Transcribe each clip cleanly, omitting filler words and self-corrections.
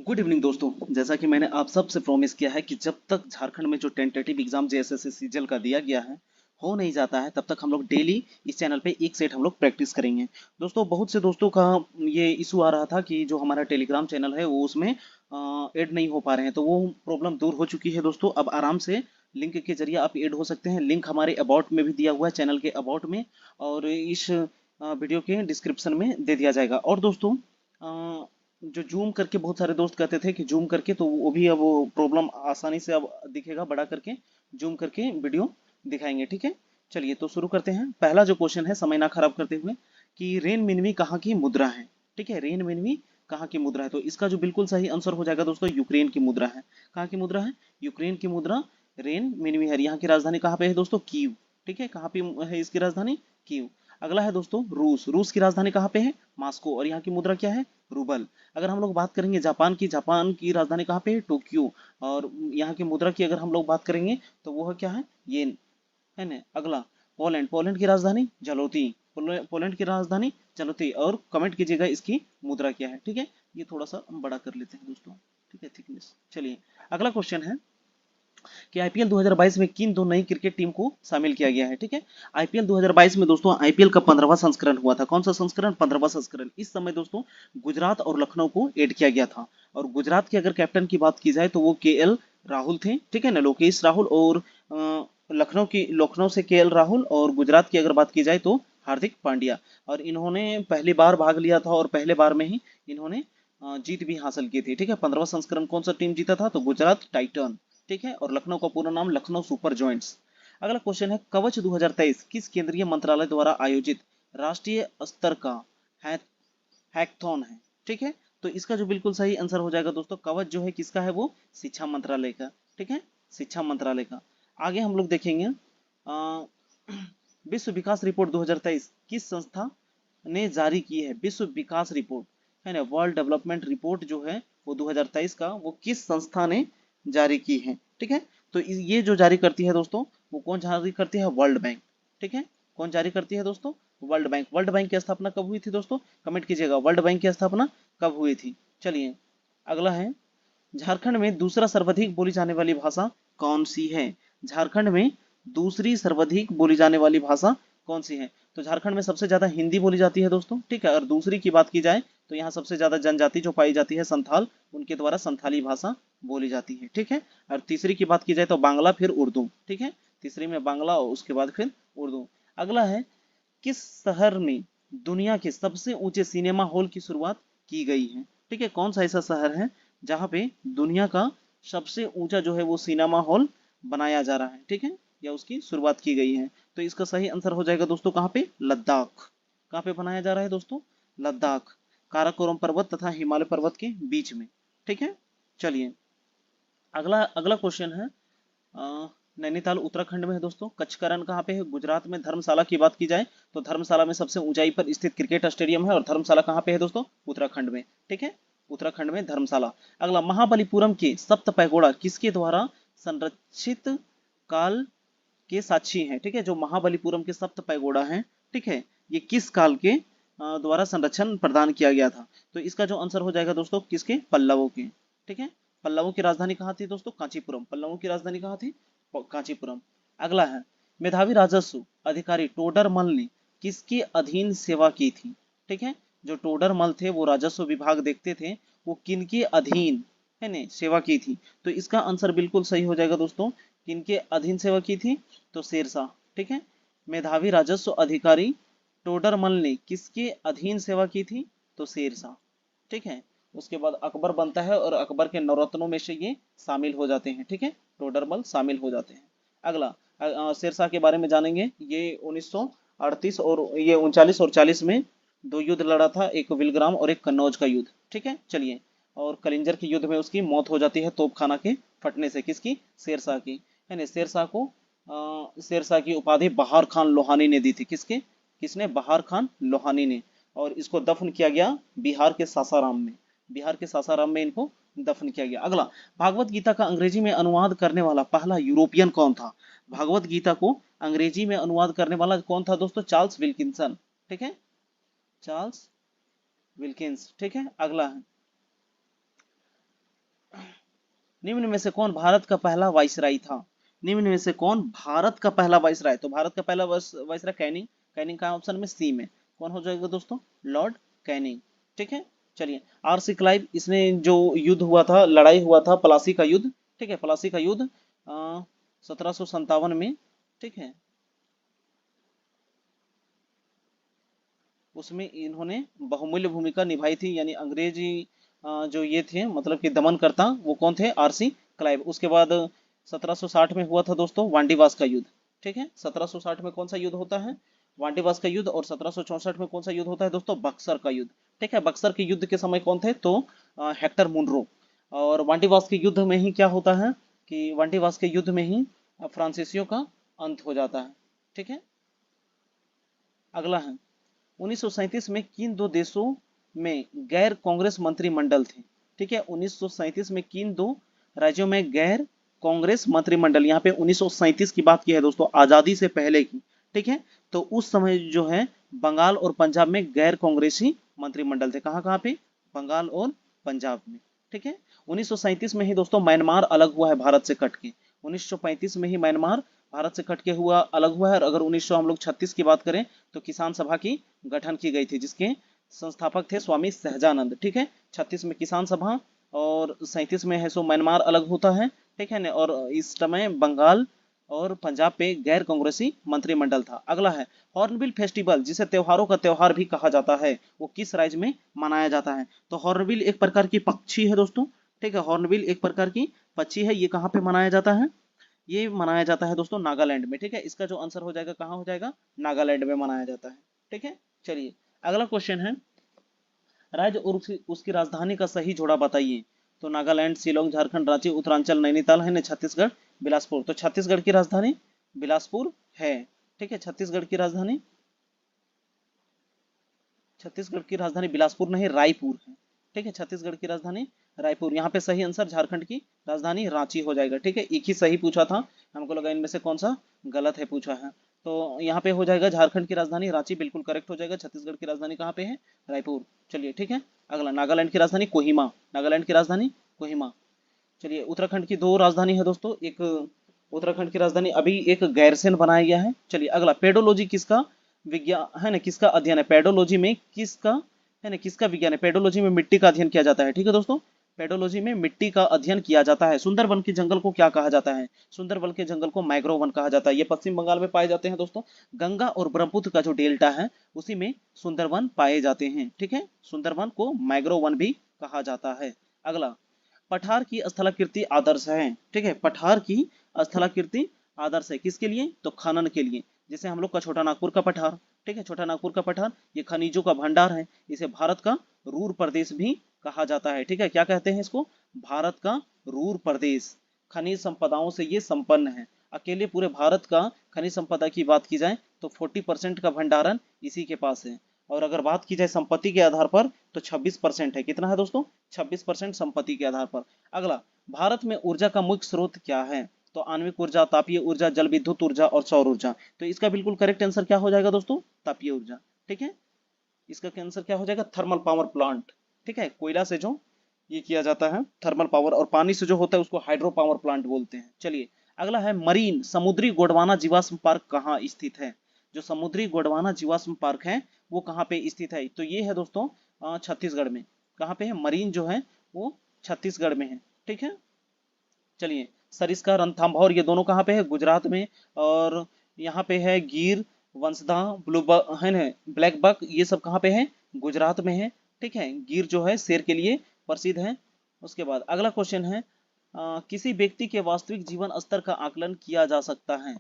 Good evening दोस्तों। जैसा कि मैंने आप सबसे प्रॉमिस किया है कि जब तक झारखंड में जो टेंटेटिव एग्जाम जेएसएससी सीजीएल का दिया गया है हो नहीं जाता है, तब तक हम लोग डेली इस चैनल पे एक सेट हम लोग प्रैक्टिस करेंगे। दोस्तों, बहुत से दोस्तों का ये इशू आ रहा था कि जो हमारा टेलीग्राम चैनल है वो उसमें ऐड नहीं हो पा रहे हैं, तो वो प्रॉब्लम दूर हो चुकी है दोस्तों। अब आराम से लिंक के जरिए आप ऐड हो सकते हैं। लिंक हमारे अबाउट में भी दिया हुआ है, चैनल के अबाउट में, और इस वीडियो के डिस्क्रिप्शन में दे दिया जाएगा। और दोस्तों, जो जूम करके बहुत सारे दोस्त कहते थे कि जूम करके, तो वो भी अब वो प्रॉब्लम आसानी से अब दिखेगा, बड़ा करके जूम करके वीडियो दिखाएंगे। ठीक है, चलिए तो शुरू करते हैं। पहला जो क्वेश्चन है, समय ना खराब करते हुए, कि रेन मिनवी कहाँ की मुद्रा है। ठीक है, रेन मिनवी कहाँ की मुद्रा है, तो इसका जो बिल्कुल सही आंसर हो जाएगा दोस्तों, यूक्रेन की मुद्रा है। कहाँ की मुद्रा है? यूक्रेन की मुद्रा रेन मिनवी है। यहाँ की राजधानी कहाँ पे है दोस्तों? कीव। ठीक है, कहाँ पे है इसकी राजधानी? कीव। अगला है दोस्तों रूस। रूस की राजधानी कहाँ पे है? मॉस्को। और यहाँ की मुद्रा क्या है? रूबल। अगर हम लोग बात करेंगे जापान की, जापान की राजधानी कहाँ पे है? टोक्यो। और यहाँ की मुद्रा की अगर हम लोग बात करेंगे तो वो क्या है? येन, है ना। अगला पोलैंड। पोलैंड की राजधानी जलोती। पोलैंड की राजधानी जलोती। और कमेंट कीजिएगा इसकी मुद्रा क्या है। ठीक है, ये थोड़ा सा हम बड़ा कर लेते हैं दोस्तों। ठीक है, थिकनेस। चलिए, अगला क्वेश्चन है कि आईपीएल 2022 में किन दो नई क्रिकेट टीम को शामिल किया गया है। ठीक है, आईपीएल 2022 में दोस्तों आईपीएल का 15वां संस्करण हुआ था। कौन सा संस्करण? 15वां संस्करण। इस समय दोस्तों गुजरात और लखनऊ को ऐड किया गया था। और गुजरात के अगर कैप्टन की बात की जाए तो वो केएल राहुल थे। ठीक है ना, लोकेश राहुल। और लखनऊ से केएल राहुल। और गुजरात की अगर बात की जाए तो हार्दिक पांड्या। और इन्होंने पहली बार भाग लिया था और पहले बार में ही इन्होंने जीत भी हासिल की थी। ठीक है, 15वां संस्करण कौन सा टीम जीता था? तो गुजरात टाइटन। ठीक है, और लखनऊ का पूरा नाम लखनऊ सुपर जॉइंट्स। अगला क्वेश्चन है, कवच 2023 किस केंद्रीय मंत्रालय द्वारा आयोजित राष्ट्रीय स्तर का हैकथॉन है? ठीक है, तो इसका जो बिल्कुल सही आंसर हो जाएगा दोस्तों, कवच जो है किसका है? वो शिक्षा मंत्रालय का। ठीक है, शिक्षा मंत्रालय का। आगे हम लोग देखेंगे, अ, विश्व विकास रिपोर्ट 2023 किस संस्था ने जारी की है? विश्व विकास रिपोर्ट, है ना, वर्ल्ड डेवलपमेंट रिपोर्ट जो है वो 2023 का, वो किस संस्था ने जारी की है? ठीक है, तो ये जो जारी करती है दोस्तों, वो कौन जारी करती है? World bank. ठीक है, कौन जारी करती है दोस्तों? World bank. वर्ल्ड बैंक की स्थापना कब हुई थी दोस्तों? कमेंट कीजिएगा, वर्ल्ड बैंक की स्थापना कब हुई थी। चलिए, अगला है, झारखंड में दूसरा सर्वाधिक बोली जाने वाली भाषा कौन सी है? झारखंड में दूसरी सर्वाधिक बोली जाने वाली भाषा कौन सी है? तो झारखंड में सबसे ज्यादा हिंदी बोली जाती है दोस्तों। ठीक है, और दूसरी की बात की जाए तो यहाँ सबसे ज्यादा जनजाति जो पाई जाती है संथाल, उनके द्वारा संथाली भाषा बोली जाती है। ठीक है, और तीसरी की बात की जाए तो बांग्ला, फिर उर्दू। ठीक है, तीसरी में बांग्ला और उसके बाद फिर उर्दू। अगला है, किस शहर में दुनिया के सबसे ऊंचे सिनेमा हॉल की शुरुआत की गई है? ठीक है, कौन सा ऐसा शहर है जहां पे दुनिया का सबसे ऊंचा जो है वो सिनेमा हॉल बनाया जा रहा है? ठीक है, या उसकी शुरुआत की गई है? तो इसका सही आंसर हो जाएगा दोस्तों, कहाँ पे? लद्दाख। कहाँ पे बनाया जा रहा है दोस्तों? लद्दाख, काराकोरम पर्वत तथा हिमालय पर्वत के बीच में। ठीक है, चलिए, अगला अगला क्वेश्चन है, नैनीताल उत्तराखंड में है दोस्तों। कच्छ का रण कहाँ पे है? गुजरात में। धर्मशाला की बात की जाए तो धर्मशाला में सबसे ऊंचाई पर स्थित क्रिकेट स्टेडियम है। और धर्मशाला कहाँ पे है दोस्तों? उत्तराखंड में। ठीक है, उत्तराखंड में धर्मशाला। अगला, महाबलीपुरम के सप्त पैगोड़ा किसके द्वारा संरक्षित काल के साक्षी हैं? ठीक है, जो महाबलीपुरम के सप्त पैगोड़ा हैं, ठीक है, ये किस काल के द्वारा संरक्षण प्रदान किया गया था? तो इसका जो आंसर हो जाएगा दोस्तों, किसके? पल्लवों के। ठीक है, पल्लवों की राजधानी कहाँ थी दोस्तों? कांचीपुरम। पल्लवों की राजधानी कहाँ थी? कांचीपुरम। अगला है, मेधावी राजस्व अधिकारी टोडरमल ने किसके अधीन सेवा की थी? ठीक है, जो टोडरमल थे वो राजस्व विभाग देखते थे, वो किनके अधीन, है ने, सेवा की थी? तो इसका आंसर बिल्कुल सही हो जाएगा दोस्तों, किनके अधीन सेवा की थी? तो शेरशाह। ठीक है, मेधावी राजस्व अधिकारी टोडरमल ने किसके अधीन सेवा की थी? तो शेरशाह। ठीक है, उसके बाद अकबर बनता है और अकबर के नवरत्नों में से ये शामिल हो जाते हैं। ठीक है, टोडरमल शामिल हो जाते हैं। अगला, शेरशाह के बारे में जानेंगे। ये 1938 और ये 39 और 40 में दो युद्ध लड़ा था, एक विलग्राम और एक कन्नौज का युद्ध। ठीक है, चलिए, और कलिंजर के युद्ध में उसकी मौत हो जाती है तोपखाना के फटने से। किसकी? शेरशाह की, है ना। शेरशाह को शेरशाह की उपाधि बहार खान लोहानी ने दी थी। किसके? किसने? बहार खान लोहानी ने। और इसको दफन किया गया बिहार के सासाराम में। बिहार के सासाराम में इनको दफन किया गया। अगला, भागवत गीता का अंग्रेजी में अनुवाद करने वाला पहला यूरोपियन कौन था? भागवत गीता को अंग्रेजी में अनुवाद करने वाला कौन था दोस्तों? Charles Wilkinson. ठीक है, चार्ल्स विल्किंस। ठीक है, अगला है, निम्न में से कौन भारत का पहला वाइसराय था? निम्न में से कौन भारत का पहला वाइसराय? तो भारत का पहला वाइसराय कैनिंग। कैनिंग का ऑप्शन में सी में कौन हो जाएगा दोस्तों? Lord Canning. ठीक है, चलिए। आरसी क्लाइव, इसने जो युद्ध हुआ था, लड़ाई हुआ था प्लासी का युद्ध, ठीक है, प्लासी का युद्ध 1757 में, ठीक है, उसमें इन्होंने बहुमूल्य भूमिका निभाई थी, यानी अंग्रेजी जो ये थे मतलब कि दमनकर्ता, वो कौन थे? RC Clive. उसके बाद 1760 में हुआ था दोस्तों वांडीवास का युद्ध, ठीक है, 1760 में कौन सा युद्ध होता है? वांडीवास का युद्ध। और 1764 में कौन सा युद्ध होता है दोस्तों? बक्सर का युद्ध। ठीक है, बक्सर के युद्ध के समय कौन थे? तो हेक्टर मुनरो। और वांडीवास के युद्ध में ही क्या होता है कि वांडीवास के युद्ध में ही फ्रांसीसियों का अंत हो जाता है। ठीक है, अगला है 1937 में किन दो देशों में गैर कांग्रेस मंत्रिमंडल थे? ठीक है, 1937 में किन दो राज्यों में गैर कांग्रेस मंत्रिमंडल, यहाँ पे 1937 की बात की है दोस्तों, आजादी से पहले की। ठीक है, तो उस समय जो है बंगाल और पंजाब में गैर कांग्रेसी मंत्रिमंडल थे। कहाँ कहाँ पे? बंगाल और पंजाब में। ठीक है, 1937 में ही दोस्तों म्यांमार अलग हुआ है भारत से कट के। 1935 में ही म्यांमार भारत से कट के हुआ अलग हुआ है। और अगर 1900 हम लोग 36 की बात करें तो किसान सभा की गठन की गई थी, जिसके संस्थापक थे स्वामी सहजानंद। ठीक है, 36 में किसान सभा और 37 में है सो म्यांमार अलग होता है। ठीक है ना, और इस समय बंगाल और पंजाब पे गैर कांग्रेसी मंत्रिमंडल था। अगला है हॉर्नबिल फेस्टिवल, जिसे त्योहारों का त्योहार भी कहा जाता है, वो किस राज्य में मनाया जाता है? तो हॉर्नबिल एक प्रकार की पक्षी है दोस्तों। ठीक है, हॉर्नबिल एक प्रकार की पक्षी है। ये कहाँ पे मनाया जाता है? ये मनाया जाता है दोस्तों नागालैंड में। ठीक है, इसका जो आंसर हो जाएगा कहाँ हो जाएगा? नागालैंड में मनाया जाता है। ठीक है, चलिए अगला क्वेश्चन है राज्य और उसकी राजधानी का सही जोड़ा बताइए। तो नागालैंड, शिलोंग, झारखंड, रांची, उत्तरांचल, नैनीताल है ना, छत्तीसगढ़, बिलासपुर। तो छत्तीसगढ़ की राजधानी बिलासपुर है। ठीक है, छत्तीसगढ़ की राजधानी, छत्तीसगढ़ की राजधानी बिलासपुर नहीं, रायपुर है। ठीक है, छत्तीसगढ़ की राजधानी रायपुर। यहाँ पे सही आंसर झारखंड की राजधानी रांची हो जाएगा। ठीक है, एक ही सही पूछा था, हमको लगा इनमें से कौन सा गलत है पूछा है। तो यहाँ पे हो जाएगा झारखंड की राजधानी रांची, बिल्कुल करेक्ट हो जाएगा। छत्तीसगढ़ की राजधानी कहाँ पे है? रायपुर। चलिए ठीक है, अगला नागालैंड की राजधानी कोहिमा। नागालैंड की राजधानी कोहिमा। चलिए उत्तराखंड की दो राजधानी है दोस्तों, एक उत्तराखंड की राजधानी अभी एक गैरसैंण बनाया गया है। चलिए अगला पेडोलॉजी किसका विज्ञान है ना, किसका अध्ययन है? पेडोलॉजी में किसका है ना, किसका विज्ञान है? पेडोलॉजी में मिट्टी का अध्ययन किया जाता है। ठीक है दोस्तों, पेडोलॉजी में मिट्टी का अध्ययन किया जाता है। सुंदरबन के जंगल को क्या कहा जाता है? सुंदरबन के जंगल को मैग्रोव वन कहा जाता है। ये पश्चिम बंगाल में पाए जाते हैं दोस्तों। गंगा और ब्रह्मपुत्र का जो डेल्टा है उसी में सुंदरवन पाए जाते हैं। ठीक है, सुंदरवन को मैग्रोव वन भी कहा जाता है। अगला पठार की स्थलाकृति आदर्श है। ठीक है, पठार की स्थलाकृति आदर्श है किसके लिए? तो खनन के लिए। जैसे हम लोग का छोटा नागपुर का पठार। ठीक है, छोटा नागपुर का पठार ये खनिजों का भंडार है। इसे भारत का रूर प्रदेश भी कहा जाता है। ठीक है, क्या कहते हैं इसको? भारत का रूर प्रदेश। खनिज संपदाओं से ये संपन्न है। अकेले पूरे भारत का खनिज संपदा की बात की जाए तो 40% का भंडारण इसी के पास है। और अगर बात की जाए संपत्ति के आधार पर तो 26% है। कितना है दोस्तों? 26% संपत्ति के आधार पर। अगला भारत में ऊर्जा का मुख्य स्रोत क्या है? तो आणविक ऊर्जा, तापीय ऊर्जा, जल विद्युत ऊर्जा और सौर ऊर्जा। तो इसका बिल्कुल करेक्ट आंसर क्या हो जाएगा दोस्तों? तापीय ऊर्जा। ठीक है, इसका आंसर क्या हो जाएगा? Thermal power plant. ठीक है, कोयला से जो ये किया जाता है थर्मल पावर, और पानी से जो होता है उसको हाइड्रो पावर प्लांट बोलते हैं। चलिए अगला है मरीन समुद्री गोंडवाना जीवाश्म पार्क कहाँ स्थित है? जो समुद्री गोंडवाना जीवाश्म पार्क है वो कहाँ पे स्थित है? तो ये है दोस्तों छत्तीसगढ़ में। कहाँ पे है? मरीन जो है वो छत्तीसगढ़ में है। ठीक है, चलिए सरिस्का, रणथंभौर ये दोनों कहाँ पे है? गुजरात में। और यहाँ पे है गिर, वंसदा, ब्लू बक है ना, ब्लैक बक, ये सब कहाँ पे है? गुजरात में है। ठीक है, गिर जो है शेर के लिए प्रसिद्ध है। उसके बाद अगला क्वेश्चन है किसी व्यक्ति के वास्तविक जीवन स्तर का आकलन किया जा सकता है?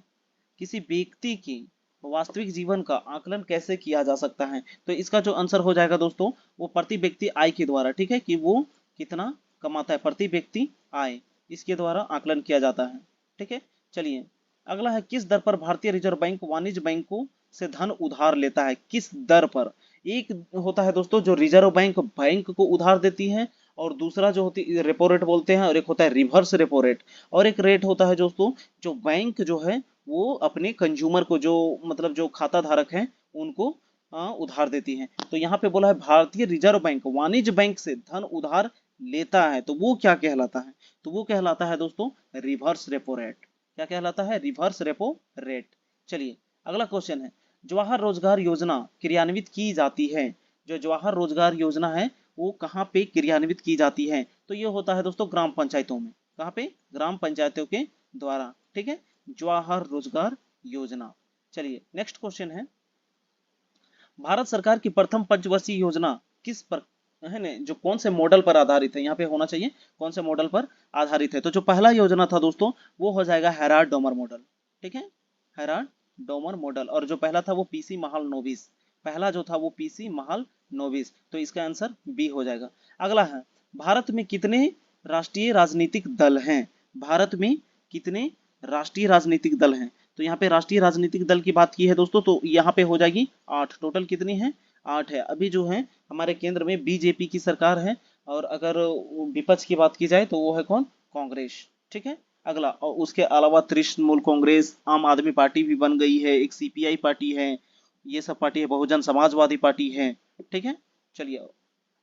किसी व्यक्ति की वास्तविक जीवन का आकलन कैसे किया जा सकता है? तो इसका जो आंसर हो जाएगा दोस्तों वो प्रति व्यक्ति आय के द्वारा। ठीक है, कि वो कितना कमाता है, प्रति व्यक्ति आय, इसके द्वारा आकलन किया जाता है। ठीक है, चलिए अगला है किस दर पर भारतीय रिजर्व बैंक वाणिज्य बैंकों से धन उधार लेता है? किस दर पर? एक होता है दोस्तों जो रिजर्व बैंक बैंक को उधार देती है, और दूसरा जो होती है रेपो रेट बोलते हैं, और एक होता है रिवर्स रेपो रेट, और एक रेट होता है दोस्तों जो बैंक जो है वो अपने कंज्यूमर को, जो मतलब जो खाता धारक है उनको उधार देती है। तो यहाँ पे बोला है भारतीय रिजर्व बैंक वाणिज्य बैंक से धन उधार लेता है तो वो क्या कहलाता है? तो वो कहलाता है दोस्तों रिवर्स रेपो रेट। क्या कहलाता है? Reverse repo rate. चलिए अगला क्वेश्चन है, जवाहर रोजगार योजना क्रियान्वित की जाती है, जो जवाहर रोजगार योजना है वो कहाँ पे क्रियान्वित की जाती है? तो ये होता है दोस्तों ग्राम पंचायतों में। कहाँ पे? ग्राम पंचायतों के द्वारा। ठीक है, जवाहर रोजगार योजना। चलिए नेक्स्ट क्वेश्चन है, भारत सरकार की प्रथम पंचवर्षीय योजना किस पर है ना, जो कौन से मॉडल पर आधारित है? यहाँ पे होना चाहिए कौन से मॉडल पर आधारित है? तो जो पहला योजना था दोस्तों वो हो जाएगा हेराल्ड डोमर मॉडल। ठीक है, हेराल्ड डोमर मॉडल। और जो पहला था वो पीसी महाल नोबिस। पहला जो था वो पीसी महाल नोबिस। तो इसका आंसर बी हो जाएगा। अगला है, भारत में कितने राष्ट्रीय राजनीतिक दल हैं? भारत में कितने राष्ट्रीय राजनीतिक दल हैं? तो यहाँ पे राष्ट्रीय राजनीतिक दल की बात की है दोस्तों, तो यहाँ पे हो जाएगी 8। टोटल कितनी है? 8 है। अभी जो है हमारे केंद्र में बीजेपी की सरकार है, और अगर विपक्ष की बात की जाए तो वो है कौन? कांग्रेस। ठीक है, अगला, और उसके अलावा तृणमूल कांग्रेस, आम आदमी पार्टी भी बन गई है, एक सीपीआई पार्टी है, ये सब पार्टी है, बहुजन समाजवादी पार्टी है। ठीक है, चलिए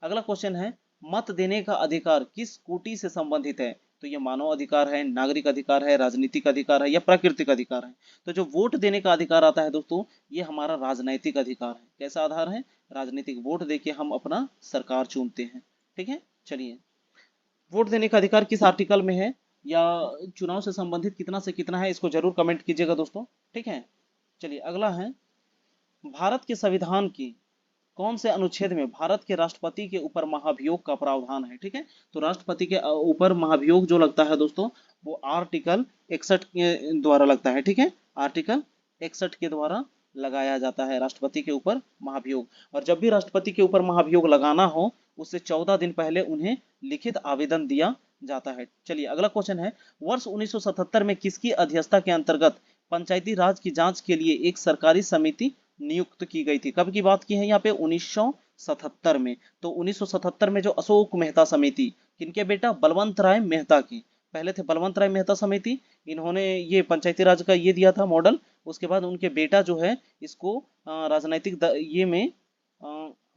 अगला क्वेश्चन है, मत देने का अधिकार किस कोटि से संबंधित है? तो ये मानव अधिकार है, नागरिक अधिकार है, राजनीतिक अधिकार है या प्राकृतिक अधिकार है? तो जो वोट देने का अधिकार आता है दोस्तों, ये हमारा राजनैतिक अधिकार है। कैसा आधार है? राजनीतिक। वोट देके हम अपना सरकार चुनते हैं। ठीक है, चलिए वोट देने का अधिकार किस आर्टिकल में है, या चुनाव से संबंधित कितना से कितना है, इसको जरूर कमेंट कीजिएगा दोस्तों। ठीक है, चलिए अगला है, भारत के संविधान की कौन से अनुच्छेद में भारत के राष्ट्रपति के ऊपर महाभियोग का प्रावधान है? ठीक है, तो राष्ट्रपति के ऊपर महाभियोग जो लगता है दोस्तों वो आर्टिकल 61 के द्वारा लगता है। ठीक है, आर्टिकल 61 के द्वारा लगाया जाता है राष्ट्रपति के ऊपर महाभियोग। और जब भी राष्ट्रपति के ऊपर महाभियोग लगाना हो उससे 14 दिन पहले उन्हें लिखित आवेदन दिया जाता है। चलिए अगला क्वेश्चन है, वर्ष 1977 में किसकी अध्यक्षता के अंतर्गत पंचायती राज की जांच के लिए एक सरकारी समिति नियुक्त की गई थी? कब की बात की है यहाँ पे? 1977 में। तो 1977 में जो अशोक मेहता समिति, किनके बेटा? बलवंत राय मेहता की। पहले थे बलवंत राय मेहता समिति, इन्होंने ये पंचायती राज का ये दिया था मॉडल। उसके बाद उनके बेटा जो है इसको राजनीतिक ये में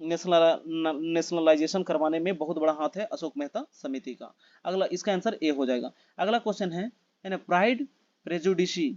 नेशनलाइजेशन करवाने में बहुत बड़ा हाथ है अशोक मेहता समिति का। अगला, इसका आंसर ए हो जाएगा। अगला क्वेश्चन है ना, प्राइड, प्रेजुडिशी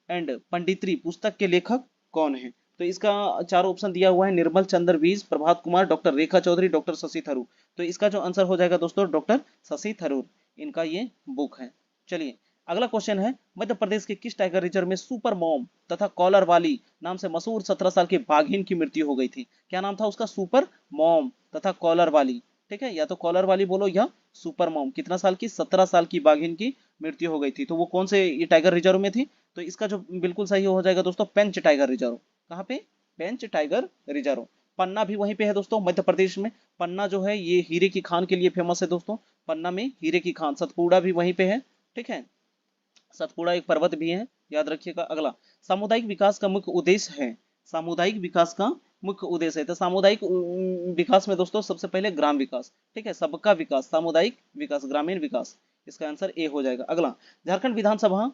एंड पंडितरी पुस्तक के लेखक कौन है? तो इसका 4 ऑप्शन दिया हुआ है, निर्मल चंद्र बीज, प्रभात कुमार, डॉक्टर रेखा चौधरी, डॉक्टर शशि थरूर। तो इसका जो आंसर हो जाएगा दोस्तों डॉक्टर शशि थरूर, इनका ये बुक है। चलिए अगला क्वेश्चन है, मध्य प्रदेश के किस टाइगर रिजर्व में सुपर मॉम तथा कॉलर वाली नाम से मशहूर 17 साल की बाघिन की मृत्यु हो गई थी? क्या नाम था उसका? सुपर मॉम तथा कॉलर वाली। ठीक है, या तो कॉलर वाली बोलो या सुपर मॉम। कितना साल की? 17 साल की बाघिन की मृत्यु हो गई थी। तो वो कौन से ये टाइगर रिजर्व में थी? तो इसका जो बिल्कुल सही हो जाएगा दोस्तों पेंच टाइगर रिजर्व। कहाँ पे? पेंच टाइगर रिजर्व। पन्ना भी वहीं पे है दोस्तों, मध्य प्रदेश में। पन्ना जो है ये हीरे की खान के लिए फेमस है दोस्तों, पन्ना में हीरे की खान। सतपुड़ा भी वहीं पे है। ठीक है, सतपुड़ा एक पर्वत भी है, याद रखिएगा। अगला, सामुदायिक विकास का मुख्य उद्देश्य है। सामुदायिक विकास का मुख्य उद्देश्य है, तो सामुदायिक विकास में दोस्तों सबसे पहले ग्राम विकास। ठीक है, सबका विकास, सामुदायिक विकास, ग्रामीण विकास। इसका आंसर ए हो जाएगा। अगला, झारखंड विधानसभा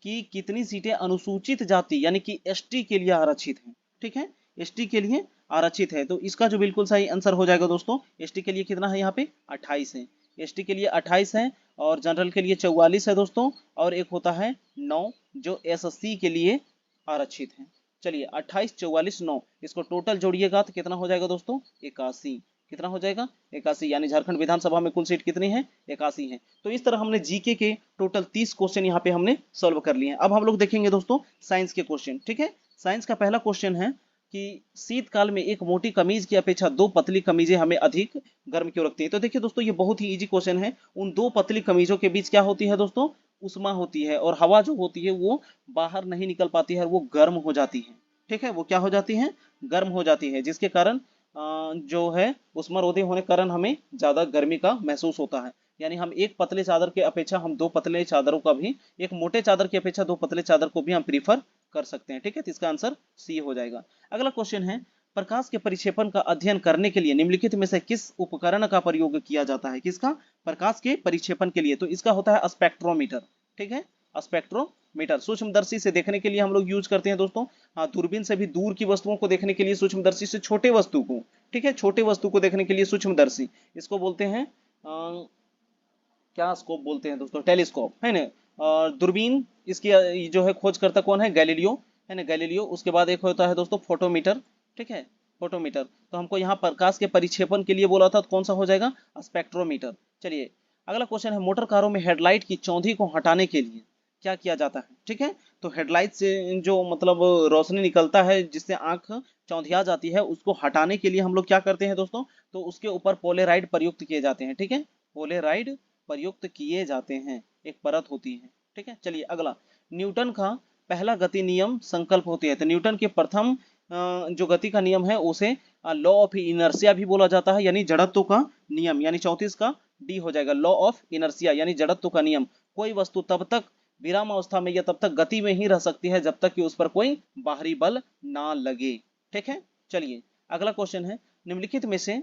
की कितनी सीटें अनुसूचित जाति यानी कि एसटी के लिए आरक्षित हैं? ठीक है, एसटी के लिए आरक्षित है। तो इसका जो बिल्कुल सही आंसर हो जाएगा दोस्तों, एसटी के लिए कितना है यहाँ पे? 28 है। एसटी के लिए 28 है, और जनरल के लिए 44 है दोस्तों, और एक होता है 9 जो एससी के लिए आरक्षित है। चलिए 28, 44, 9, इसको टोटल जोड़िएगा तो कितना हो जाएगा दोस्तों? 81। कितना हो जाएगा? 81। यानी झारखंड विधानसभा में कुल सीट कितनी है? 81 है। तो इस तरह हमने जीके के टोटल 30 क्वेश्चन यहाँ पे हमने सॉल्व कर लिए हैं। अब हम लोग देखेंगे दोस्तों साइंस के क्वेश्चन। ठीक है, साइंस का पहला क्वेश्चन है कि शीतकाल में एक मोटी कमीज की अपेक्षा 2 पतली कमीजें हमें अधिक गर्म क्यों रखती है? तो देखिए दोस्तों ये बहुत ही इजी क्वेश्चन है। उन 2 पतली कमीजों के बीच क्या होती है दोस्तों? उष्मा होती है, और हवा जो होती है वो बाहर नहीं निकल पाती है, वो गर्म हो जाती है। ठीक है, वो क्या हो जाती है? गर्म हो जाती है, जिसके कारण जो है उष्मारोधी होने के कारण हमें ज्यादा गर्मी का महसूस होता है। यानी हम एक पतले चादर के अपेक्षा हम 2 पतले चादरों का भी, एक मोटे चादर की अपेक्षा 2 पतले चादर को भी हम प्रीफर कर सकते हैं। ठीक है, तो इसका आंसर सी हो जाएगा। अगला क्वेश्चन है, प्रकाश के परिक्षेपण का अध्ययन करने के लिए निम्नलिखित में से किस उपकरण का प्रयोग किया जाता है? किसका? प्रकाश के परिक्षेपण के लिए। तो इसका होता है स्पेक्ट्रोमीटर। ठीक है, स्पेक्ट्रोमीटर सूक्ष्मदर्शी से देखने के लिए हम लोग यूज करते हैं दोस्तों। हाँ, दूरबीन से भी दूर की वस्तुओं को देखने के लिए सूक्ष्मदर्शी से छोटे वस्तु को, ठीक है, छोटे वस्तु को देखने के लिए सूक्ष्मदर्शी, इसको बोलते हैं क्या स्कोप बोलते हैं दोस्तों, टेलीस्कोप है ना। और दूरबीन इसकी जो है खोज करता कौन है, गैलीलियो है ना, गैलीलियो। उसके बाद एक होता है दोस्तों फोटोमीटर, ठीक है, फोटोमीटर। तो हमको यहाँ प्रकाश के परिक्षेपण के लिए बोला था, तो कौन सा हो जाएगा, स्पेक्ट्रोमीटर। चलिए अगला क्वेश्चन है, मोटर कारों में हेडलाइट की चौंधी को हटाने के लिए क्या किया जाता है, ठीक है। तो हेडलाइट से जो मतलब रोशनी निकलता है जिससे आंख चौंधिया जाती है, उसको हटाने के लिए हम लोग क्या करते हैं दोस्तों, तो उसके ऊपर पोलेराइड प्रयुक्त किए जाते हैं, ठीक है, पोलेराइड प्रयुक्त किए जाते हैं, एक परत होती है, ठीक है। चलिए अगला, न्यूटन का पहला गति नियम संकल्प होती है। तो न्यूटन के प्रथम जो गति का नियम है उसे लॉ ऑफ इनर्शिया भी बोला जाता है, यानी जड़त्व का नियम, यानी 34 का डी हो जाएगा, लॉ ऑफ इनर्शिया यानी जड़त्व का नियम। कोई वस्तु तब तक विराम अवस्था में या तब तक गति में ही रह सकती है जब तक कि उस पर कोई बाहरी बल ना लगे, ठीक है। चलिए अगला क्वेश्चन है, निम्नलिखित में से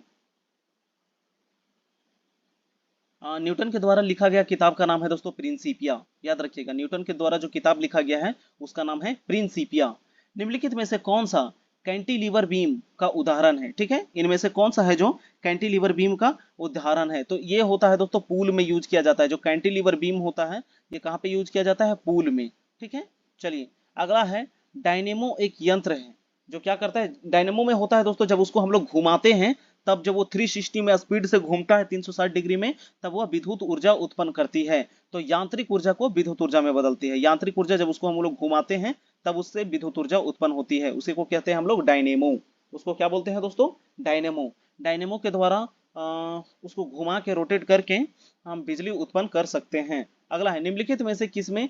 न्यूटन के द्वारा लिखा गया किताब का नाम है दोस्तों प्रिंसिपिया। याद रखिएगा, न्यूटन के द्वारा जो किताब लिखा गया है उसका नाम है प्रिंसिपिया। निम्नलिखित में से कौन सा कैंटिलीवर बीम का उदाहरण है, ठीक है, इनमें से कौन सा है जो कैंटिलीवर बीम का उदाहरण है। तो ये होता है दोस्तों पूल में यूज किया जाता है, जो कैंटिलीवर बीम होता है ये कहाँ पे यूज किया जाता है, पूल में, ठीक है। चलिए अगला है, डायनेमो एक यंत्र है जो क्या करता है, डायनेमो में होता है दोस्तों जब उसको हम लोग घुमाते हैं, तब जब वो 360 में स्पीड से घूमता है 360 डिग्री में, तब वह विद्युत ऊर्जा उत्पन्न करती है। तो यांत्रिक ऊर्जा को विद्युत ऊर्जा में बदलती है। यांत्रिक ऊर्जा जब उसको हम लोग घुमाते हैं तब उससे विद्युत ऊर्जा उत्पन्न होती है, उसी को कहते हैं हम लोग डायनेमो। उसको क्या बोलते हैं दोस्तों, डायनेमो। डायनेमो के द्वारा उसको घुमा के रोटेट करके हम बिजली उत्पन्न कर सकते हैं। अगला है, निम्नलिखित में से किसमें,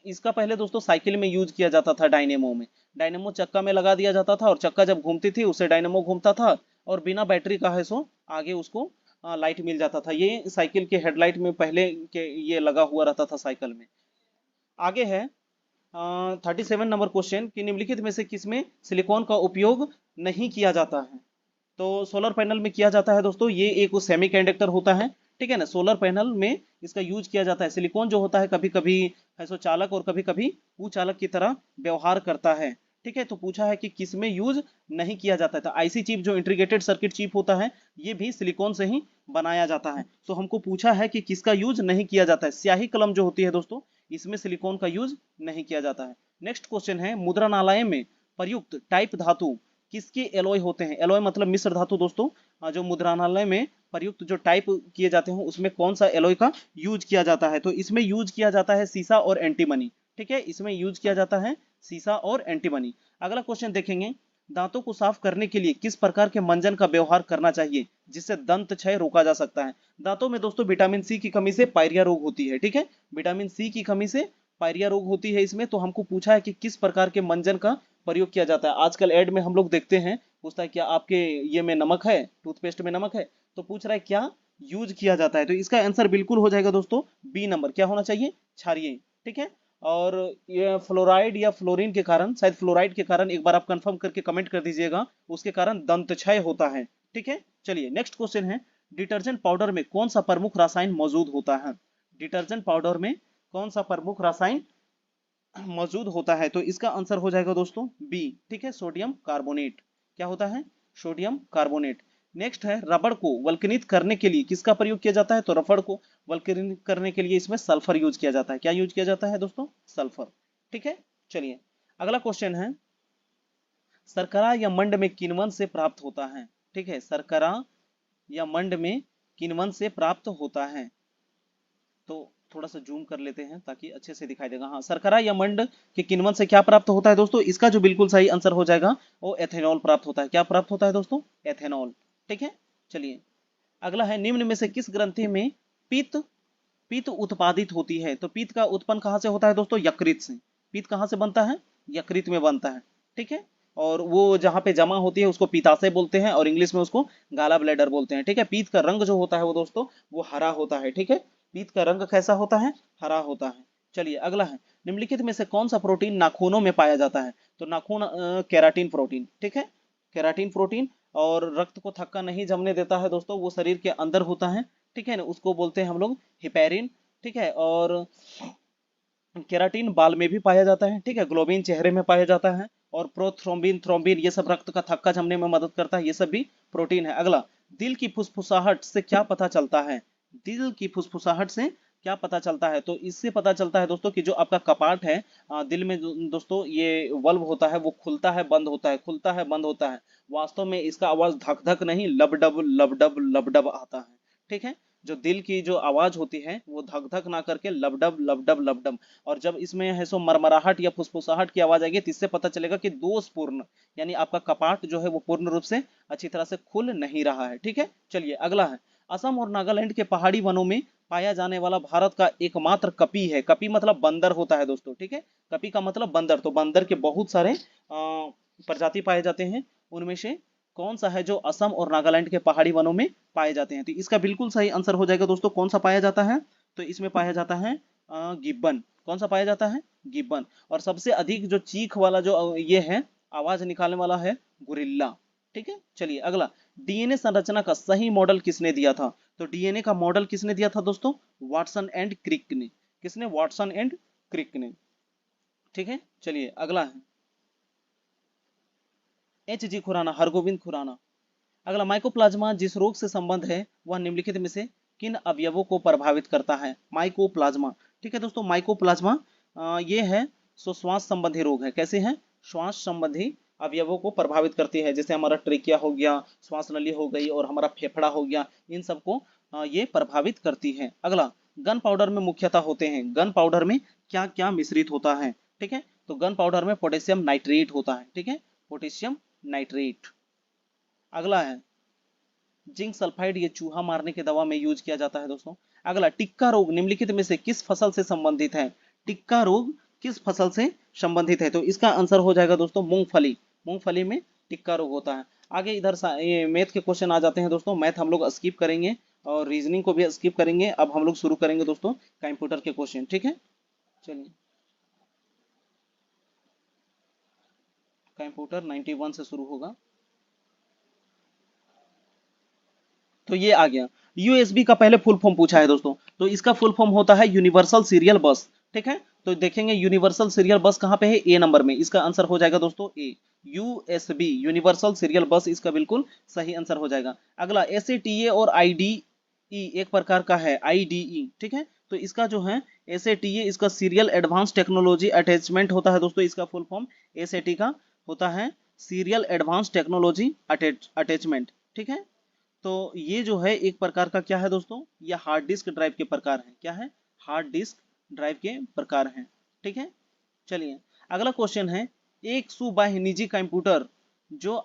इसका पहले दोस्तों साइकिल में यूज किया जाता था, डायनेमो में। डायनेमो चक्का में लगा दिया जाता था और चक्का जब घूमती थी उससे डायनेमो घूमता था, और बिना बैटरी का है सो आगे उसको लाइट मिल जाता था। ये साइकिल के हेडलाइट में पहले के ये लगा हुआ रहता था साइकिल में। आगे है 37 नंबर क्वेश्चन, कि निम्नलिखित में से किसमें सिलिकॉन का उपयोग नहीं किया जाता है। तो सोलर पैनल में किया जाता है दोस्तों, ये एक सेमी कंडक्टर होता है, ठीक है ना। सोलर पैनल में इसका यूज किया जाता है। सिलिकॉन जो होता है कभी कभी है सो चालक और कभी कभी कुचालक की तरह व्यवहार करता है, ठीक है। तो पूछा है कि किसमें यूज नहीं किया जाता है। तो आईसी चिप जो इंटीग्रेटेड सर्किट चिप होता है ये भी सिलिकॉन से ही बनाया जाता है। तो हमको पूछा है कि किसका यूज नहीं किया जाता है। स्याही कलम जो होती है दोस्तों, इसमें सिलिकॉन का यूज नहीं किया जाता है। नेक्स्ट क्वेश्चन है, मुद्रणालय में प्रयुक्त टाइप धातु किसके एलॉय होते हैं। एलॉय मतलब मिश्र धातु दोस्तों। जो मुद्रणालय में प्रयुक्त जो टाइप किए जाते हैं उसमें कौन सा एलॉय का यूज किया जाता है। तो इसमें यूज किया जाता है सीसा और एंटीमनी, ठीक है, इसमें यूज किया जाता है सीसा और एंटीमनी। अगला क्वेश्चन देखेंगे, दांतों को साफ करने के लिए किस प्रकार के मंजन का व्यवहार करना चाहिए जिससे दंत क्षय रोका जा सकता है। दांतों में दोस्तों विटामिन सी की कमी से पायरिया रोग होती है, ठीक है, विटामिन सी की कमी से पायरिया रोग होती है इसमें। तो हमको पूछा है कि किस प्रकार के मंजन का प्रयोग किया जाता है। आजकल एड में हम लोग देखते हैं, पूछता है क्या आपके ये में नमक है, टूथपेस्ट में नमक है, तो पूछ रहा है क्या यूज किया जाता है। तो इसका आंसर बिल्कुल हो जाएगा दोस्तों बी नंबर, क्या होना चाहिए, क्षारीय, ठीक है। और ये फ्लोराइड या फ्लोरीन के कारण, शायद फ्लोराइड के कारण, एक बार आप कंफर्म करके कमेंट कर दीजिएगा, उसके कारण दंत क्षय होता है, ठीक है। चलिए नेक्स्ट क्वेश्चन है, डिटर्जेंट पाउडर में कौन सा प्रमुख रसायन मौजूद होता है। डिटर्जेंट पाउडर में कौन सा प्रमुख रसायन मौजूद होता है। तो इसका आंसर हो जाएगा दोस्तों बी, ठीक है, सोडियम कार्बोनेट। क्या होता है, सोडियम कार्बोनेट। नेक्स्ट है, रबड़ को वल्कनित करने के लिए किसका प्रयोग किया जाता है। तो रबड़ को वल्कनित करने के लिए इसमें सल्फर यूज किया जाता है। क्या यूज किया जाता है दोस्तों, सल्फर, ठीक है। चलिए अगला क्वेश्चन है, शर्करा या मंड में किण्वन से प्राप्त होता है, ठीक है, शर्करा या मंड में किण्वन से प्राप्त होता है। तो थोड़ा सा जूम कर लेते हैं ताकि अच्छे से दिखाई देगा। हाँ, शर्करा या मंड के किण्वन से क्या प्राप्त होता है दोस्तों, इसका जो बिल्कुल सही आंसर हो जाएगा वो एथेनॉल प्राप्त होता है। क्या प्राप्त होता है दोस्तों, एथेनॉल, ठीक है। चलिए अगला है, निम्न में से किस ग्रंथि में पित्त पित्त उत्पादित होती है। तो पित्त का उत्पन्न कहाँ से होता है दोस्तों, यकृत से। पित्त कहाँ से बनता है, यकृत में बनता है, ठीक है। और वो जहाँ पे जमा होती है उसको पित्ताशय बोलते हैं, और इंग्लिश में उसको गाला ब्लैडर बोलते हैं, ठीक है। पित्त का रंग जो होता है वो दोस्तों वो हरा होता है, ठीक है। पित्त का रंग कैसा होता है, हरा होता है। चलिए अगला है, निम्नलिखित में से कौन सा प्रोटीन नाखूनों में पाया जाता है। तो नाखून केराटिन प्रोटीन, ठीक है, केराटिन प्रोटीन। और रक्त को थक्का नहीं जमने देता है दोस्तों, वो शरीर के अंदर होता है, ठीक है ना, उसको बोलते हैं हम लोग हिपैरिन, ठीक है। और केराटिन बाल में भी पाया जाता है, ठीक है, ग्लोबिन चेहरे में पाया जाता है, और प्रोथ्रोम्बिन, थ्रोम्बिन ये सब रक्त का थक्का जमने में मदद करता है, ये सब भी प्रोटीन है। अगला, दिल की फुसफुसाहट से क्या पता चलता है। दिल की फुसफुसाहट से क्या पता चलता है? तो इससे पता चलता है दोस्तों कि जो आपका कपाट है दिल में दोस्तों ये वल्व होता है वो खुलता है बंद होता है, खुलता है बंद होता है। वास्तव में इसका आवाज धक धक नहीं लबडब लबडब लबडब आता है। ठीक है, जो दिल की जो आवाज होती है वो धक धक ना करके लबडब लबडब लबडब। और जब इसमें है सो मरमराहट या फुसफुसाहट की आवाज आएगी तो इससे पता चलेगा कि दोषपूर्ण यानी आपका कपाट जो है वो पूर्ण रूप से अच्छी तरह से खुल नहीं रहा है। ठीक है, चलिए अगला है, असम और नागालैंड के पहाड़ी वनों में पाया जाने वाला भारत का एकमात्र कपी है। कपी मतलब बंदर होता है दोस्तों। ठीक है, कपी का मतलब बंदर, तो बंदर के बहुत सारे प्रजाति पाए जाते हैं। उनमें से कौन सा है जो असम और नागालैंड के पहाड़ी वनों में पाए जाते हैं? तो इसका बिल्कुल सही आंसर हो जाएगा दोस्तों, कौन सा पाया जाता है? तो इसमें पाया जाता है गिब्बन। कौन सा पाया जाता है? गिब्बन। और सबसे अधिक जो चीख वाला जो ये है आवाज निकालने वाला है गुरिल्ला। ठीक है, चलिए अगला, डीएनए संरचना का सही मॉडल किसने दिया था? तो डीएनए का मॉडल किसने दिया था दोस्तों? वाटसन एंड क्रिक ने। किसने? वाटसन एंड क्रिक ने। ठीक है, चलिए अगला है, एच जी खुराना, हरगोविंद खुराना। अगला, माइकोप्लाज्मा जिस रोग से संबंध है वह निम्नलिखित में से किन अवयवों को प्रभावित करता है? माइकोप्लाज्मा। ठीक है दोस्तों, माइकोप्लाज्मा ये है सो श्वास संबंधी रोग है। कैसे है? श्वास संबंधी अवयवों को प्रभावित करती है, जैसे हमारा ट्रेकिया हो गया, श्वास नली हो गई और हमारा फेफड़ा हो गया, इन सबको ये प्रभावित करती है। अगला, गन पाउडर में मुख्यतः होते हैं, गन पाउडर में क्या क्या मिश्रित होता है? ठीक है, तो गन पाउडर में पोटेशियम नाइट्रेट होता है। ठीक है, पोटेशियम नाइट्रेट। अगला है, जिंक सल्फाइड, ये चूहा मारने की दवा में यूज किया जाता है दोस्तों। अगला, टिक्का रोग निम्नलिखित में से किस फसल से संबंधित है? टिक्का रोग किस फसल से संबंधित है? तो इसका आंसर हो जाएगा दोस्तों मूंगफली। मूंगफली में टिक्का रोग होता है। आगे इधर ये मैथ के क्वेश्चन आ जाते हैं दोस्तों। मैथ हम लोग स्किप करेंगे और रीजनिंग को भी स्किप करेंगे। अब हम लोग शुरू करेंगे दोस्तों कंप्यूटर के क्वेश्चन। ठीक है, चलिए कंप्यूटर 91 से शुरू होगा। तो ये आ गया, यूएसबी का पहले फुल फॉर्म पूछा है दोस्तों, तो इसका फुल फॉर्म होता है यूनिवर्सल सीरियल बस। ठीक है, तो देखेंगे यूनिवर्सल सीरियल बस कहाँ पे है? ए नंबर में। इसका आंसर हो जाएगा दोस्तों ए, यूएसबी यूनिवर्सल सीरियल बस, इसका बिल्कुल सही आंसर हो जाएगा। अगला, एसएटीए और आईडीई एक प्रकार का है, आईडीई। ठीक है, तो इसका जो है एसएटीए, इसका सीरियल एडवांस टेक्नोलॉजी अटैचमेंट होता है दोस्तों। इसका फुल फॉर्म एसएटी का होता है सीरियल एडवांस टेक्नोलॉजी अटैचमेंट। ठीक है, तो ये जो है एक प्रकार का क्या है दोस्तों? ये हार्ड डिस्क ड्राइव के प्रकार है। क्या है? हार्ड डिस्क ड्राइव के प्रकार हैं। ठीक है, चलिए अगला क्वेश्चन है, एक सुबाह्य निजी कंप्यूटर जो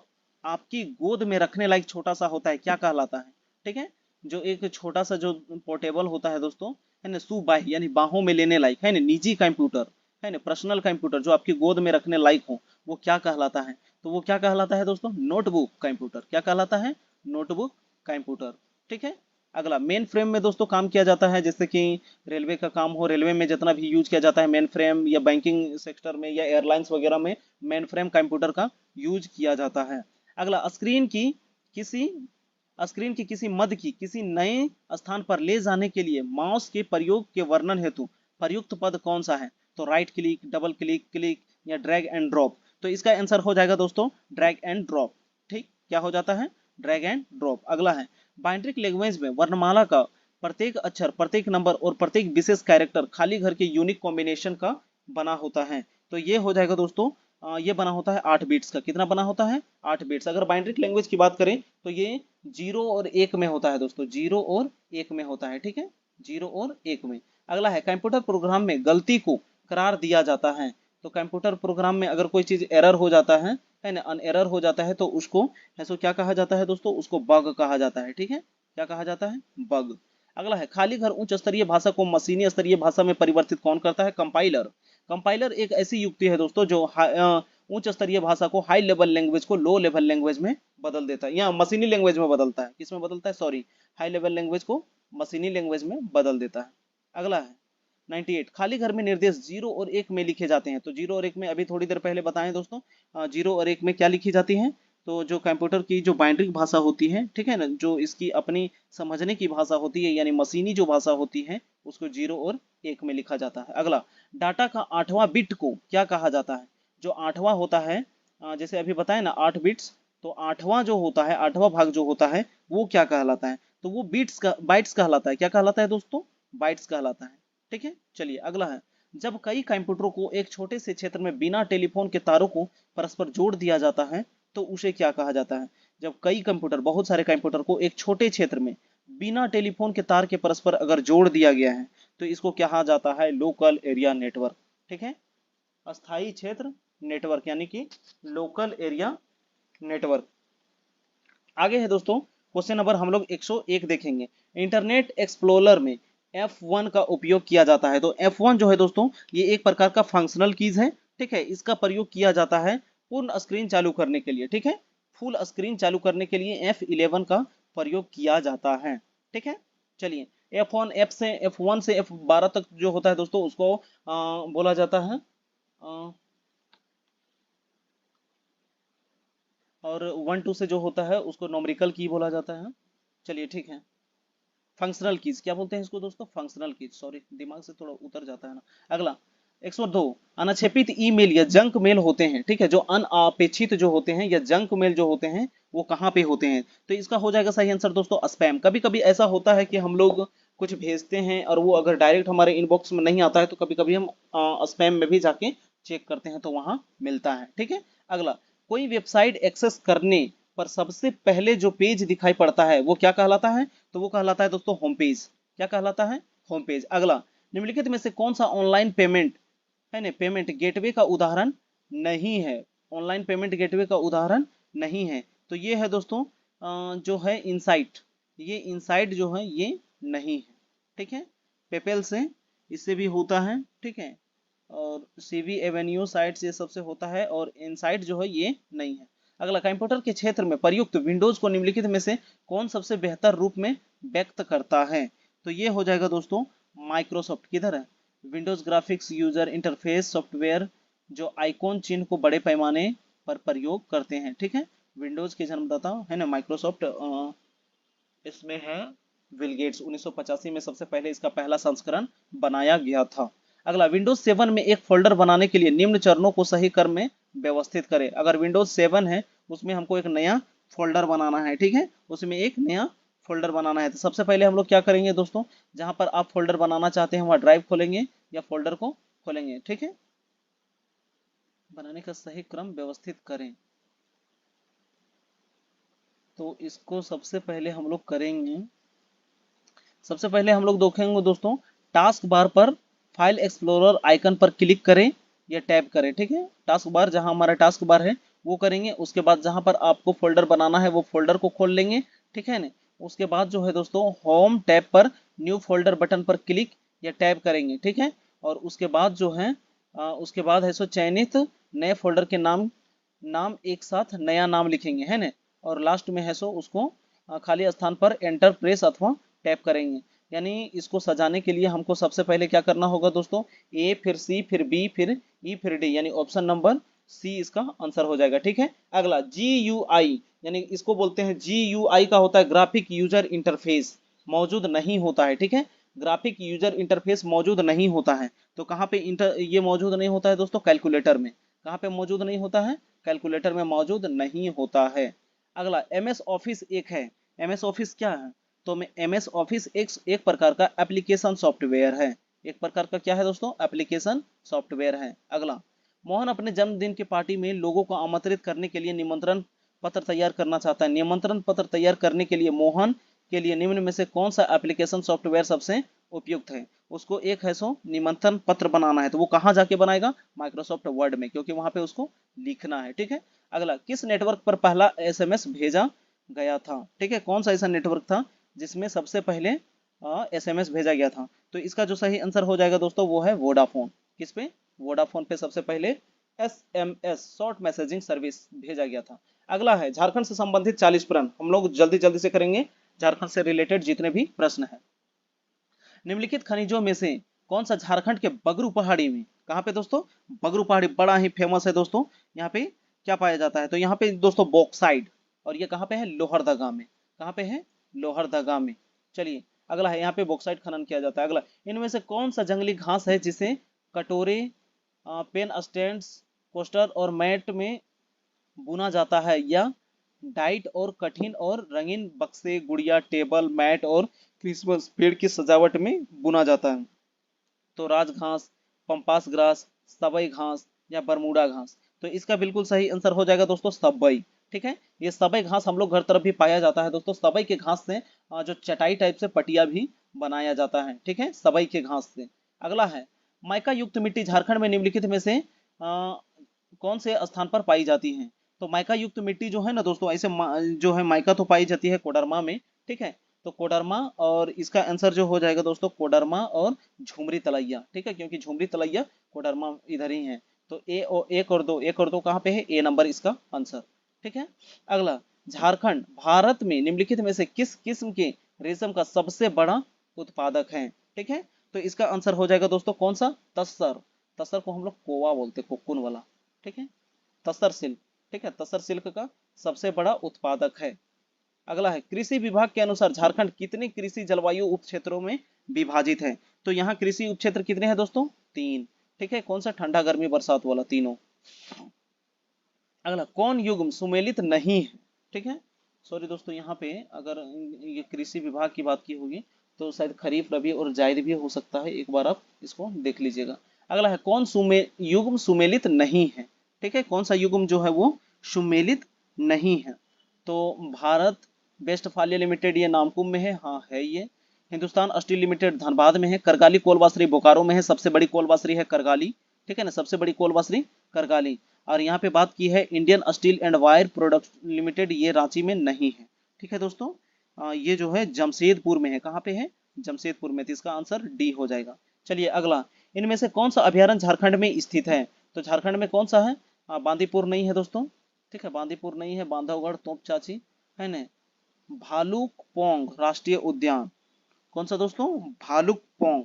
आपकी गोद में रखने लायक छोटा सा होता है क्या कहलाता है? ठीक है, जो एक छोटा सा जो पोर्टेबल होता है दोस्तों, है ना, सुबाह्य यानी बाहों में लेने लायक, है ना, निजी कंप्यूटर, है ना, पर्सनल कंप्यूटर जो आपकी गोद में रखने लायक हो, वो क्या कहलाता है? तो वो क्या कहलाता है दोस्तों? Notebook computer. क्या कहलाता है? Notebook computer. ठीक है, अगला, मेन फ्रेम में दोस्तों काम किया जाता है, जैसे कि रेलवे का काम हो, रेलवे में जितना भी यूज किया जाता है मेन फ्रेम, या बैंकिंग सेक्टर में या एयरलाइंस वगैरह में मेन फ्रेम कंप्यूटर का यूज किया जाता है। अगला, किसी स्क्रीन की किसी मद की किसी नए स्थान पर ले जाने के लिए माउस के प्रयोग के वर्णन हेतु प्रयुक्त पद कौन सा है? तो right click, double click, click या ड्रैग एंड ड्रॉप। तो इसका आंसर हो जाएगा दोस्तों ड्रैग एंड ड्रॉप। ठीक, क्या हो जाता है? Drag and drop. अगला है, बाइंड्रिक लैंग्वेज में वर्णमाला का प्रत्येक अक्षर, प्रत्येक नंबर और प्रत्येक विशेष कैरेक्टर खाली घर के यूनिक कॉम्बिनेशन का बना होता है। तो ये हो जाएगा दोस्तों ये बना होता है 8 बिट्स का। कितना बना होता है? 8 बिट्स। अगर बाइंड्रिक लैंग्वेज की बात करें तो ये 0 और 1 में होता है दोस्तों, 0 और 1 में होता है। ठीक है, 0 और 1 में। अगला है, कंप्यूटर प्रोग्राम में गलती को करार दिया जाता है। तो कंप्यूटर प्रोग्राम में अगर कोई चीज एरर हो जाता है ना, अन एरर हो जाता है, तो उसको ऐसो क्या कहा जाता है दोस्तों? उसको बग कहा जाता है। ठीक है, क्या कहा जाता है? बग। अगला है, खाली घर उच्च स्तरीय भाषा को मशीनी स्तरीय भाषा में परिवर्तित कौन करता है? कंपाइलर। कंपाइलर एक ऐसी युक्ति है दोस्तों जो उच्च स्तरीय भाषा को, हाई लेवल लैंग्वेज को लो लेवल लैंग्वेज में बदल देता है, या मशीनी लैंग्वेज में बदलता है। किसमें बदलता है? सॉरी, हाई लेवल लैंग्वेज को मशीनी लैंग्वेज में बदल देता है। अगला है 98, खाली घर में निर्देश 0 और 1 में लिखे जाते हैं। तो 0 और 1 में अभी थोड़ी देर पहले बताएं दोस्तों, 0 और 1 में क्या लिखी जाती है? तो जो कंप्यूटर की जो बाइंड्रिक भाषा होती है, ठीक है ना, जो इसकी अपनी समझने की भाषा होती है, यानी मशीनी जो भाषा होती है, उसको 0 और 1 में लिखा जाता है। अगला, डाटा का 8वां बिट को क्या कहा जाता है? जो 8वां होता है, जैसे अभी बताए ना 8 बिट्स, तो 8वां जो होता है, 8वां भाग जो होता है वो क्या कहलाता है? तो वो बाइट्स कहलाता है। क्या कहलाता है दोस्तों? बाइट्स कहलाता है। ठीक है, चलिए अगला है, जब कई कंप्यूटरों को एक छोटे से क्षेत्र में बिना टेलीफोन के तारों को परस्पर जोड़ दिया जाता है तो उसे क्या कहा जाता है? जब कई कंप्यूटर, बहुत सारे कंप्यूटर को एक छोटे क्षेत्र में बिना टेलीफोन के तार के परस्पर अगर जोड़ दिया गया है तो इसको कहा जाता है लोकल एरिया नेटवर्क। ठीक है, अस्थाई क्षेत्र नेटवर्क यानी कि लोकल एरिया नेटवर्क। आगे है दोस्तों क्वेश्चन नंबर हम लोग 101 देखेंगे। इंटरनेट एक्सप्लोरर में F1 का उपयोग किया जाता है। तो F1 जो है दोस्तों ये एक प्रकार का फंक्शनल कीज है। ठीक है, इसका प्रयोग किया जाता है पूर्ण स्क्रीन चालू करने के लिए। ठीक है, फुल स्क्रीन चालू करने के लिए F11 का प्रयोग किया जाता है। ठीक है, चलिए F1 से F12 तक जो होता है दोस्तों उसको बोला जाता है और 1 2 से जो होता है उसको नॉमरिकल की बोला जाता है। चलिए ठीक है, फंक्शनल कीज क्या बोलते हैं इसको दोस्तों? Functional keys. सॉरी, दिमाग से थोड़ा उतर जाता है ना। अगला 102, अनक्षेपित ईमेल या जंक मेल होते हैं। ठीक है, जो अनापेक्षित जो होते हैं या जंक मेल जो होते हैं वो कहाँ पे होते हैं? तो इसका हो जाएगा सही आंसर दोस्तों स्पैम। कभी कभी ऐसा होता है कि हम लोग कुछ भेजते हैं और वो अगर डायरेक्ट हमारे इनबॉक्स में नहीं आता है तो कभी कभी हम स्पैम में भी जाके चेक करते हैं तो वहां मिलता है। ठीक है, अगला, कोई वेबसाइट एक्सेस करने पर सबसे पहले जो पेज दिखाई पड़ता है वो क्या कहलाता है? तो वो कहलाता है दोस्तों होम पेज। क्या कहलाता है? Home page. अगला, निम्नलिखित में से कौन सा ऑनलाइन पेमेंट है ना पेमेंट गेटवे का उदाहरण नहीं है? ऑनलाइन पेमेंट गेटवे का उदाहरण नहीं है। तो ये है दोस्तों जो है इनसाइट। ये इनसाइट जो है ये नहीं है। ठीक है, पेपेल से इससे भी होता है। ठीक है, और सीवी एवेन्यू साइट्स ये सबसे होता है और इनसाइट जो है ये नहीं है। अगला, कंप्यूटर के क्षेत्र में प्रयुक्त विंडोज को निम्नलिखित में से कौन सबसे बेहतर रूप में व्यक्त करता है? तो ये हो जाएगा दोस्तों माइक्रोसॉफ्ट। किधर है? Windows graphics user interface software जो आइकॉन चिन्ह को बड़े पैमाने पर प्रयोग करते हैं। ठीक है, विंडोज के जन्मदाता है ना माइक्रोसॉफ्ट। इसमें है बिल गेट्स। 1985 में सबसे पहले इसका पहला संस्करण बनाया गया था। अगला, विंडोज 7 में एक फोल्डर बनाने के लिए निम्न चरणों को सही क्रम में व्यवस्थित करें। अगर विंडोज 7 है उसमें हमको एक नया फोल्डर बनाना है। ठीक है, उसमें एक नया फोल्डर बनाना है तो सबसे पहले हम लोग क्या करेंगे दोस्तों, जहां पर आप फोल्डर बनाना चाहते हैं वहां ड्राइव खोलेंगे या फोल्डर को खोलेंगे। ठीक है, बनाने का सही क्रम व्यवस्थित करें तो इसको सबसे पहले हम लोग करेंगे, सबसे पहले हम लोग देखेंगे दोस्तों टास्क बार पर फाइल एक्सप्लोरर आइकन पर क्लिक करें या टैप करें। ठीक है, टास्क बार जहां हमारा टास्क बार है वो करेंगे। उसके बाद जहां पर आपको फोल्डर बनाना है वो फोल्डर को खोल लेंगे। ठीक है ना, उसके बाद जो है दोस्तों होम टैब पर न्यू फोल्डर बटन पर क्लिक या टैप करेंगे। ठीक है, और उसके बाद जो है उसके बाद है सो चयनित नए फोल्डर के नाम नाम एक साथ नया नाम लिखेंगे है ना, और लास्ट में है सो उसको खाली स्थान पर एंटर प्रेस अथवा टैप करेंगे। यानी इसको सजाने के लिए हमको सबसे पहले क्या करना होगा दोस्तों, ए फिर सी फिर बी फिर ई फिर डी, यानी ऑप्शन नंबर सी इसका आंसर हो जाएगा। ठीक है, अगला GUI, यानी इसको बोलते हैं GUI का होता है ग्राफिक यूजर इंटरफेस, मौजूद नहीं होता है। ठीक है, ग्राफिक यूजर इंटरफेस मौजूद नहीं होता है। तो कहाँ पे ये मौजूद नहीं होता है दोस्तों? कैलकुलेटर में। कहाँ पे मौजूद नहीं होता है? कैलकुलेटर में मौजूद नहीं होता है। अगला, MS ऑफिस एक है। MS ऑफिस क्या है? तो MS ऑफिस एक प्रकार का एप्लीकेशन सॉफ्टवेयर है। एक प्रकार का क्या है दोस्तों? एप्लीकेशन सॉफ्टवेयर है। अगला, मोहन अपने जन्मदिन की पार्टी में लोगों को आमंत्रित करने के लिए निमंत्रण पत्र तैयार करना चाहता है। निमंत्रण पत्र तैयार करने के लिए मोहन के लिए निम्न में से कौन सा एप्लीकेशन सॉफ्टवेयर सबसे उपयुक्त है? उसको एक है सो निमंत्रण पत्र बनाना है तो वो कहाँ जाके बनाएगा? माइक्रोसॉफ्ट वर्ड में, क्योंकि वहां पे उसको लिखना है। ठीक है, अगला, किस नेटवर्क पर पहला SMS भेजा गया था? ठीक है, कौन सा ऐसा नेटवर्क था जिसमें सबसे पहले SMS भेजा गया था? तो इसका जो सही आंसर हो जाएगा दोस्तों वो है वोडाफोन। किस पे? वोडाफोन पे सबसे पहले SMS शॉर्ट मैसेजिंग सर्विस भेजा गया था। अगला है झारखंड से संबंधित 40 प्रश्न, हम लोग जल्दी जल्दी से करेंगे झारखंड से रिलेटेड जितने भी प्रश्न है। निम्नलिखित खनिजों में से कौन सा झारखंड के बगरू पहाड़ी में, कहाँ पे दोस्तों? बगरू पहाड़ी बड़ा ही फेमस है दोस्तों। यहाँ पे क्या पाया जाता है? तो यहाँ पे दोस्तों बॉक्साइड, और ये कहाँ पे है? लोहरदगा में। कहाँ पे है? लोहरदगा में। चलिए अगला है, यहाँ पे बॉक्साइड खनन किया जाता है। अगला, इनमें से कौन सा जंगली घास है जिसे कटोरे, पेन स्टैंड्स, कोस्टर और मैट में बुना जाता है या डाइट और कठिन और रंगीन बक्से, गुड़िया, टेबल, मैट और क्रिसमस पेड़ की सजावट में बुना जाता है। तो राजघास, पंपास ग्रास, सबई घास या बरमूडा घास। तो इसका बिल्कुल सही आंसर हो जाएगा दोस्तों सबई। ठीक है, ये सबई घास हम लोग घर तरफ भी पाया जाता है दोस्तों। सबई के घास से जो चटाई टाइप से पटिया भी बनाया जाता है। ठीक है, सबई के घास से। अगला है, माइका युक्त मिट्टी झारखंड में निम्नलिखित में से कौन से स्थान पर पाई जाती है? तो माइका युक्त मिट्टी जो है ना दोस्तों, ऐसे जो है माइका तो पाई जाती है कोडरमा में। ठीक है, तो कोडरमा, और इसका आंसर जो हो जाएगा दोस्तों कोडरमा और झुमरी तलैया। ठीक है, क्योंकि झुमरी तलैया कोडरमा इधर ही है। तो एक और दो, एक और दो कहाँ पे है? ए नंबर इसका आंसर। ठीक है, अगला, झारखंड भारत में निम्नलिखित में से किस किस्म के रेशम का सबसे बड़ा उत्पादक है? ठीक है, तो इसका आंसर हो जाएगा दोस्तों कौन सा? तस्सर। तस्सर को हम लोग कोवा बोलते, कोकुन वाला। ठीक है, तस्सर सिल्क। ठीक है, तस्सर सिल्क का सबसे बड़ा उत्पादक है। अगला है, कृषि विभाग के अनुसार झारखंड कितने कृषि जलवायु उप क्षेत्रों में विभाजित है? तो यहाँ कृषि उप क्षेत्र कितने हैं दोस्तों? 3। ठीक है, कौन सा? ठंडा, गर्मी, बरसात वाला, तीनों। अगला, कौन युग्म सुमेलित नहीं है? ठीक है, सॉरी दोस्तों, यहाँ पे अगर ये कृषि विभाग की बात की होगी तो शायद खरीफ, रबी और जायद भी हो सकता है। एक बार आप इसको देख लीजिएगा। अगला है, कौन युग्म सुमेलित नहीं है? ठीक है, कौन सा युग्म जो है वो सुमेलित नहीं है? तो भारत वेस्टफालिया लिमिटेड ये नामकुम में है, हाँ है ये। हिंदुस्तान स्टील लिमिटेड धनबाद में है। करगाली कोलबासरी बोकारो में है, सबसे बड़ी कोलबासरी है करगाली। ठीक है ना, सबसे बड़ी कोलबासरी करगाली। और यहाँ पे बात की है Indian steel and wire product limited, ये रांची में नहीं है। ठीक है दोस्तों, ये जो है जमशेदपुर में है। कहाँ पे है? जमशेदपुर में। तो इसका आंसर डी हो जाएगा। चलिए अगला, इनमें से कौन सा अभ्यारण्य झारखंड में स्थित है? तो झारखंड में कौन सा है? बांदीपुर नहीं है दोस्तों। ठीक है, बांदीपुर नहीं है। बांधवगढ़, तोपचाची है ना। भालुकपोंग राष्ट्रीय उद्यान, कौन सा दोस्तों? भालुकपोंग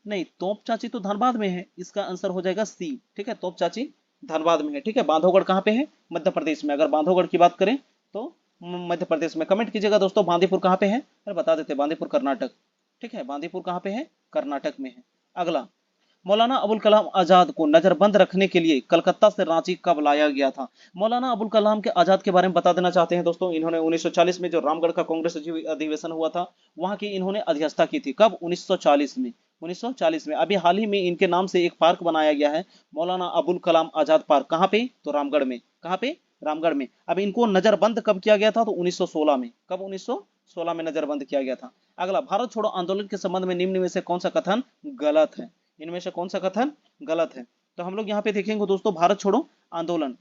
नहीं, तोपचाची तो धनबाद में है। इसका आंसर हो जाएगा सी। ठीक है, तोपचाची धनबाद में है। ठीक है, बांधवगढ़ कहाँ पे है? मध्य प्रदेश में। अगर बांधवगढ़ की बात करें तो मध्य प्रदेश में। कमेंट कीजिएगा दोस्तों बांदीपुर कहाँ पे है? अरे बता देते, बांदीपुर कर्नाटक। ठीक है, बांदीपुर कहाँ पे है? कर्नाटक में है। अगला, मौलाना अबुल कलाम आजाद को नजरबंद रखने के लिए कलकत्ता से रांची कब लाया गया था? मौलाना अबुल कलाम के आजाद के बारे में बता देना चाहते हैं दोस्तों। इन्होंने 1940 में जो रामगढ़ का कांग्रेस अधिवेशन हुआ था, वहां की इन्होंने अध्यक्षता की थी। कब? 1940 में। 1940 में। अभी हाल ही में इनके नाम से एक पार्क बनाया गया है, मौलाना अबुल कलाम आजाद पार्क। कहाँ पे? तो रामगढ़ में। कहाँ पे? रामगढ़ में। अब इनको नजरबंद कब किया गया था? तो 1916 में। कब? 1916 में नजरबंद किया गया था। अगला, भारत छोड़ो आंदोलन के संबंध में निम्न में से कौन सा कथन गलत है? इनमें से कौन सा कथन गलत है? तो हम लोग यहाँ पे देखेंगे दोस्तों, भारत छोड़ो आंदोलन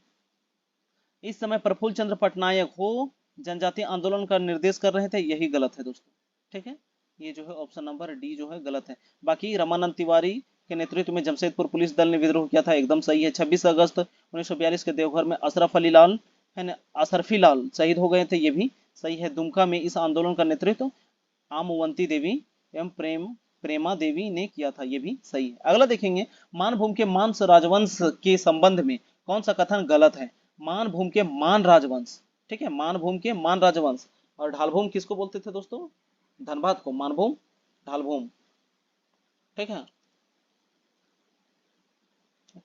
इस समय प्रफुल्ल चंद्र पटनायक हो जनजातीय आंदोलन का निर्देश कर रहे थे, यही गलत है दोस्तों। ठीक है, ये जो है ऑप्शन नंबर डी जो है गलत है। बाकी रमानंद तिवारी के नेतृत्व में जमशेदपुर पुलिस दल ने विद्रोह किया था, एकदम सही है। 26 अगस्त 1942 के देवघर में अशरफ अली लाल है ना, अशरफी लाल शहीद हो गए थे, ये भी सही है। दुमका में इस आंदोलन का नेतृत्व आमवंती देवी एवं प्रेमा देवी ने किया था, ये भी सही है। अगला देखेंगे, मानभूम के मांस राजवंश के संबंध में कौन सा कथन गलत है? मानभूम के मान राजवंश। ठीक है, मानभूम के मान राजवंश। और ढालभूम किसको बोलते थे दोस्तों? धनबाद को मानभूम, ढालभूम। ठीक है,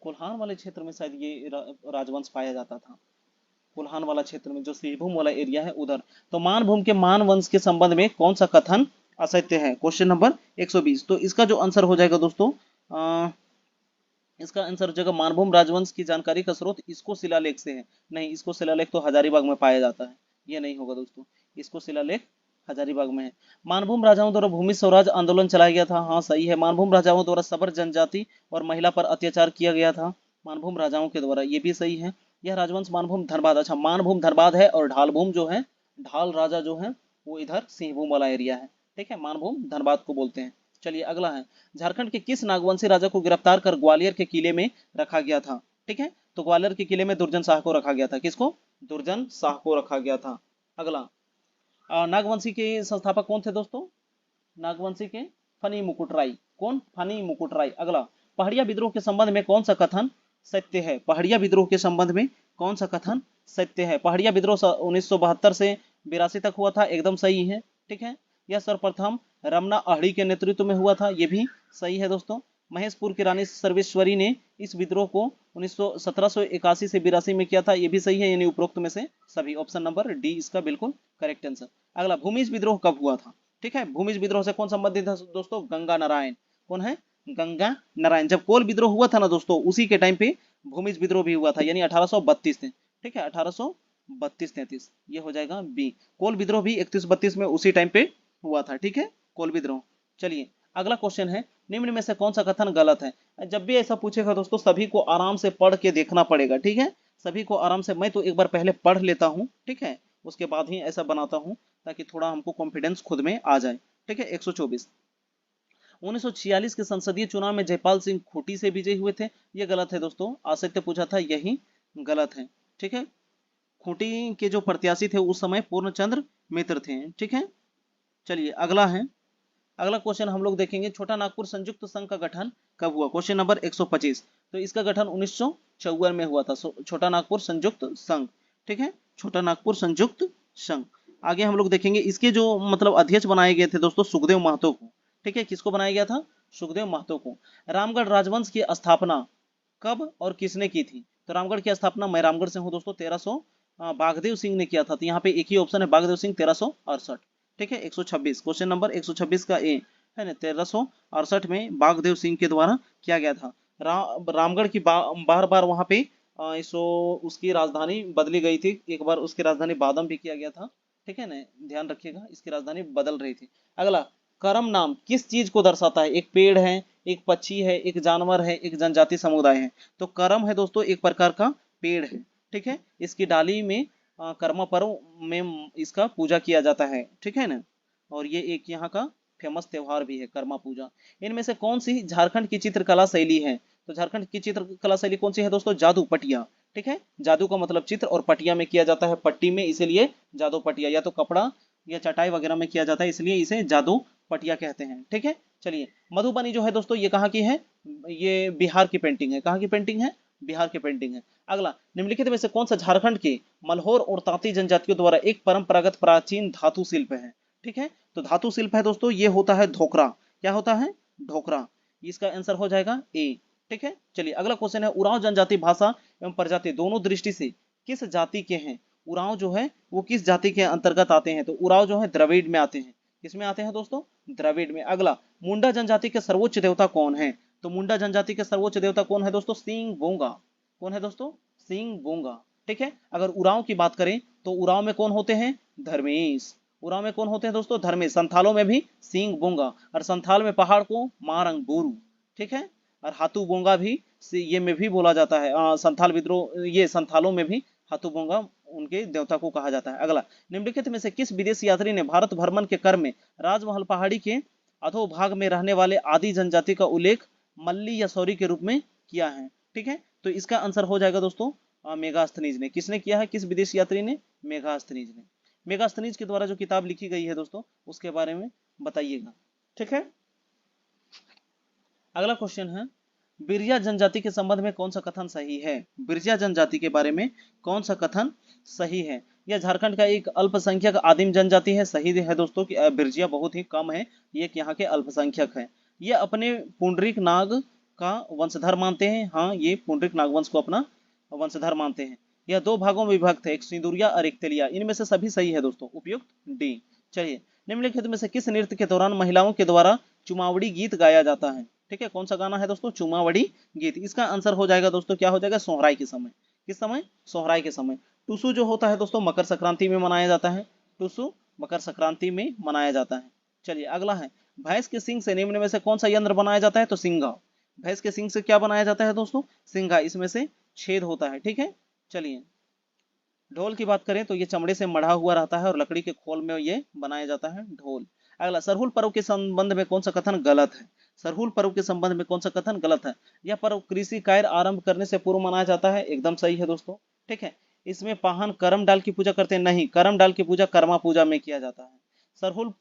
कोल्हान वाले क्षेत्र में शायद ये राजवंश पाया जाता था। कोल्हान वाला क्षेत्र में, जो सिंहभूम वाला एरिया है उधर। तो मानभूम के मान वंश के संबंध में कौन सा कथन असत्य है? Question number 120। तो इसका जो आंसर हो जाएगा दोस्तों, इसका आंसर हो जाएगा मानभूम राजवंश की जानकारी का स्रोत इसको शिलालेख से है। नहीं, इसको शिलालेख तो हजारीबाग में पाया जाता है, ये नहीं होगा दोस्तों। इसको शिलालेख हजारीबाग में है। मानभूम राजाओं द्वारा भूमि स्वराज आंदोलन चलाया गया था, हाँ सही है। मानभूम राजाओं द्वारा सबर जनजाति और महिला पर अत्याचार किया गया था, मानभूम राजाओं के द्वारा, ये भी सही है। यह राजवंश मानभूम धनबाद, अच्छा मानभूम धनबाद है। और ढालभूम जो है, ढाल राजा जो है वो इधर सिंहभूम वाला एरिया है। ठीक है, मानभूम धनबाद को बोलते हैं। चलिए अगला है, झारखंड के किस नागवंशी राजा को गिरफ्तार कर ग्वालियर के किले में रखा गया था? ठीक है, तो ग्वालियर के किले में दुर्जन शाह को रखा गया था। किसको? दुर्जन शाह को रखा गया था। अगला, नागवंशी के संस्थापक कौन थे दोस्तों? नागवंशी के फनी मुकुटराय। कौन? फनी मुकुटराय। अगला, पहाड़िया विद्रोह के संबंध में कौन सा कथन सत्य है? पहाड़िया विद्रोह के संबंध में कौन सा कथन सत्य है? पहाड़िया विद्रोह 1972 से 82 तक हुआ था, एकदम सही है। ठीक है, यह सर्वप्रथम रमना अहड़ी के नेतृत्व में हुआ था, ये भी सही है दोस्तों। महेशपुर की रानी सर्वेश्वरी ने इस विद्रोह को 1781 से 82 में किया था। ये भी सही है, यानी उपरोक्त में से सभी। ऑप्शन नंबर डी इसका बिल्कुल करेक्ट आंसर। अगला, भूमिज विद्रोह कब हुआ था? ठीक है, भूमिज विद्रोह से कौन संबंधित है दोस्तों? गंगा नारायण। कौन है? गंगा नारायण। जब कोल विद्रोह हुआ था ना दोस्तों, उसी के टाइम पे भूमिज विद्रोह भी हुआ था, यानी 1832 में। ठीक है, 1832-33 ये हो जाएगा बी। कोल विद्रोह भी 31-32 में उसी टाइम पे हुआ था। ठीक है, कोल विद्रोह। चलिए अगला क्वेश्चन है, निम्न में से कौन सा कथन गलत है? जब भी ऐसा पूछेगा दोस्तों, सभी को आराम से पढ़ के देखना पड़ेगा। ठीक है, सभी को आराम से, मैं तो एक बार पहले पढ़ लेता हूँ, ठीक है, उसके बाद ही ऐसा बनाता हूँ ताकि थोड़ा हमको कॉन्फिडेंस खुद में आ जाए। ठीक है, 124, 1946 के संसदीय चुनाव में जयपाल सिंह खूंटी से विजयी हुए थे। ये गलत है दोस्तों, आदित्य पूछा था, यही गलत है। ठीक है, खूंटी के जो प्रत्याशी थे उस समय पूर्णचंद्र मित्र थे। ठीक है, चलिए अगला है, अगला क्वेश्चन हम लोग देखेंगे, छोटा नागपुर संयुक्त संघ का गठन कब हुआ? Question number 125। तो इसका गठन 1954 में हुआ था, छोटा नागपुर संयुक्त संघ। ठीक है, छोटा नागपुर संयुक्त संघ। आगे हम लोग देखेंगे, इसके जो मतलब अध्यक्ष बनाए गए थे दोस्तों, सुखदेव महतो को। ठीक है, किसको बनाया गया था? सुखदेव महतो को। रामगढ़ राजवंश की स्थापना कब और किसने की थी? तो रामगढ़ की स्थापना, मैं रामगढ़ से हूँ दोस्तों, 1300 बागदेव सिंह ने किया था। तो यहाँ पे एक ही ऑप्शन है, बागदेव सिंह, 1368। ठीक है, 126, क्वेश्चन नंबर 126 का ए है ना, 1368 में बागदेव सिंह के द्वारा किया गया था। रामगढ़ की बार बार वहां पे उसकी राजधानी बदली गई थी। एक बार उसकी राजधानी बादम भी किया गया था। ठीक है ना, ध्यान रखिएगा, इसकी राजधानी बदल रही थी। अगला, करम नाम किस चीज को दर्शाता है? एक पेड़ है, एक पक्षी है, एक जानवर है, एक जनजाति समुदाय है। तो करम है दोस्तों एक प्रकार का पेड़ है। ठीक है, इसकी डाली में कर्मा पर्व में इसका पूजा किया जाता है। ठीक है ना, और ये एक यहाँ का फेमस त्योहार भी है, कर्मा पूजा। इनमें से कौन सी झारखंड की चित्रकला शैली है? तो झारखंड की चित्रकला शैली कौन सी है दोस्तों? जादू पटिया। ठीक है, जादू का मतलब चित्र, और पटिया में किया जाता है पट्टी में, इसीलिए जादू पटिया। या तो कपड़ा या चटाई वगैरह में किया जाता है, इसलिए इसे जादू पटिया कहते हैं। ठीक है, चलिए मधुबनी जो है दोस्तों, ये कहाँ की है? ये बिहार की पेंटिंग है। कहाँ की पेंटिंग है? बिहार की पेंटिंग है। अगला, निम्नलिखित में से कौन सा झारखंड के मल्होर और तांती जनजातियों द्वारा एक परंपरागत प्राचीन धातु शिल्प है? ठीक है, तो धातु शिल्प है दोस्तों, ये होता है धोकरा। क्या होता है? ढोकरा। इसका आंसर हो जाएगा ए। ठीक है, चलिए अगला क्वेश्चन है, उरांव जनजाति भाषा एवं प्रजाति दोनों दृष्टि से किस जाति के हैं? उरांव जो है वो किस जाति के अंतर्गत आते हैं? तो उरांव जो है द्रविड़ में आते हैं। किसमें आते हैं दोस्तों? द्रविड़ में। अगला, मुंडा जनजाति के सर्वोच्च देवता कौन है? तो मुंडा जनजाति के सर्वोच्च देवता कौन है दोस्तों? सिंह बोंगा। कौन है दोस्तों? सिंह बोंगा। ठीक है, अगर उरांव की बात करें तो उरांव में कौन होते हैं? धर्मेश। उरांव में कौन होते हैं दोस्तों? धर्मेश। संथालों में भी सिंह बोंगा, और संथाल में पहाड़ को मारंग बोरू। ठीक है, और हाथू बोंगा भी ये में भी बोला जाता है। संथाल विद्रोह, ये संथालों में भी हाथू बोंगा उनके देवता को कहा जाता है। अगला, निम्नलिखित में से किस विदेशी यात्री ने भारत भ्रमण के क्रम में राजमहल पहाड़ी के अधोभाग में रहने वाले आदि जनजाति का उल्लेख मल्ली या सौरी के रूप में किया है? ठीक है, तो इसका आंसर हो जाएगा दोस्तों मेगास्थनीज ने। किसने किया है? किस विदेशी यात्री ने? मेगास्थनीज ने। मेगास्थनीज के द्वारा जो किताब लिखी गई है दोस्तों, उसके बारे में बताइएगा। ठीक है, अगला क्वेश्चन है, बिरजा जनजाति के संबंध में कौन सा कथन सही है? बिरजा जनजाति के बारे में कौन सा कथन सही है? यह झारखंड का एक अल्पसंख्यक आदिम जनजाति है। सही है दोस्तों कि बिरजिया बहुत ही कम है, ये यहाँ के अल्पसंख्यक है। ये अपने पुंडरीक नाग का वंशधर मानते हैं। हाँ, ये पुंडरीक नागवंश को अपना वंशधर मानते हैं। यह दो भागों में विभक्त है, एक सिंदुरिया और एक तेलिया। इनमें से सभी सही है दोस्तों, उपयुक्त डी। चलिए, निम्नलिखित में से किस नृत्य के दौरान महिलाओं के द्वारा चुमावड़ी गीत गाया जाता है? ठीक है, कौन सा गाना है दोस्तों? चुमावड़ी गीत। इसका आंसर हो जाएगा दोस्तों, क्या हो जाएगा? सोहराय के समय। किस समय? सोहराय के समय। टुसु जो होता है दोस्तों, मकर संक्रांति में मनाया जाता है। टुसु मकर संक्रांति में मनाया जाता है। चलिए अगला है, भैंस के सिंग से निम्न में से कौन सा यंत्र बनाया जाता है? तो सिंघा। भैंस के सिंग से क्या बनाया जाता है दोस्तों? सिंघा। इसमें से छेद होता है। ठीक है, चलिए ढोल की बात करें तो ये चमड़े से मढ़ा हुआ रहता है और लकड़ी के खोल में ये बनाया जाता है ढोल। अगला, सरहुल पर्व के संबंध में कौन सा कथन गलत है? सरहुल पर्व के संबंध में कौन सा कथन गलत है? यह पर्व कृषि कार्य आरंभ करने से पूर्व मनाया जाता है। एकदम सही है दोस्तों। ठीक है, इसमें पाहन करम डाल की पूजा करते हैं? नहीं, करम डाल की पूजा कर्मा पूजा में किया जाता है। सरहुल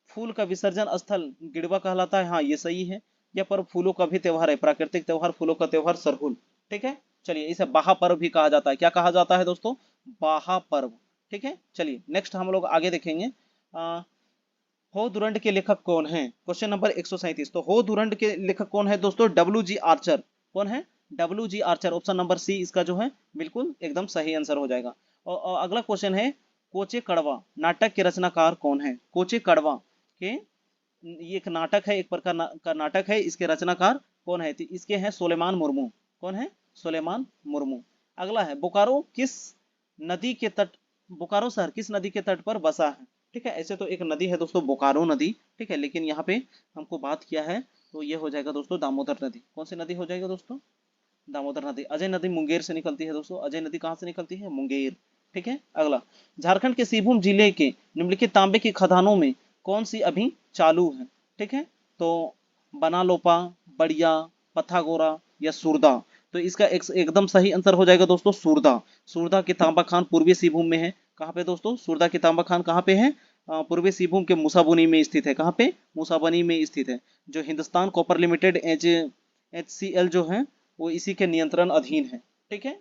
फूल का विसर्जन स्थल गिड़वा कहलाता है। हाँ, ये सही है। यह पर्व फूलों का भी त्योहार है, प्राकृतिक त्योहार, फूलों का त्योहार सरहुल। ठीक है, चलिए इसे बाहा पर्व भी कहा जाता है। क्या कहा जाता है दोस्तों? बाहा पर्व। ठीक है, चलिए नेक्स्ट हम लोग आगे देखेंगे। हो दुरंड के लेखक कौन है? Question number 137। तो हो दुरंड के लेखक कौन है दोस्तों? W G Archer. कौन है? W G Archer. Option number C इसका जो है बिल्कुल एकदम सही आंसर हो जाएगा। और अगला क्वेश्चन है, कोचे कड़वा नाटक के रचनाकार कौन है? कोचे कड़वा के, ये एक नाटक है, एक प्रकार का नाटक है, इसके रचनाकार कौन है? तो इसके हैं सुलेमान मुर्मू। कौन है? सुलेमान मुर्मू। अगला है, बोकारो किस नदी के तट, बोकारो शहर किस नदी के तट पर बसा है? ठीक है, ऐसे तो एक नदी है दोस्तों बोकारो नदी, ठीक है, लेकिन यहाँ पे हमको बात किया है तो ये हो जाएगा दोस्तों दामोदर नदी। कौन सी नदी हो जाएगा दोस्तों? दामोदर नदी। अजय नदी मुंगेर से निकलती है दोस्तों। अजय नदी कहाँ से निकलती है? मुंगेर। ठीक है। अगला, झारखंड के सिंहभूम जिले के निम्नलिखित तांबे की खदानों में कौन सी अभी चालू है? ठीक है, तो बनालोपा, बढ़िया, पथागोरा या सुरदा। तो इसका एकदम सही आंसर हो जाएगा दोस्तों सुरदा। सुरदा की तांबा खान पूर्वी सिंहभूम में है। कहाँ पे दोस्तों? सुरदा की तांबा खान कहाँ पे है? पूर्वी सिंहभूम के मूसाबनी में स्थित है। कहाँ पे? मूसाबनी में स्थित है। जो हिंदुस्तान कॉपर लिमिटेड HCL जो है वो इसी के नियंत्रण अधीन है। ठीक है,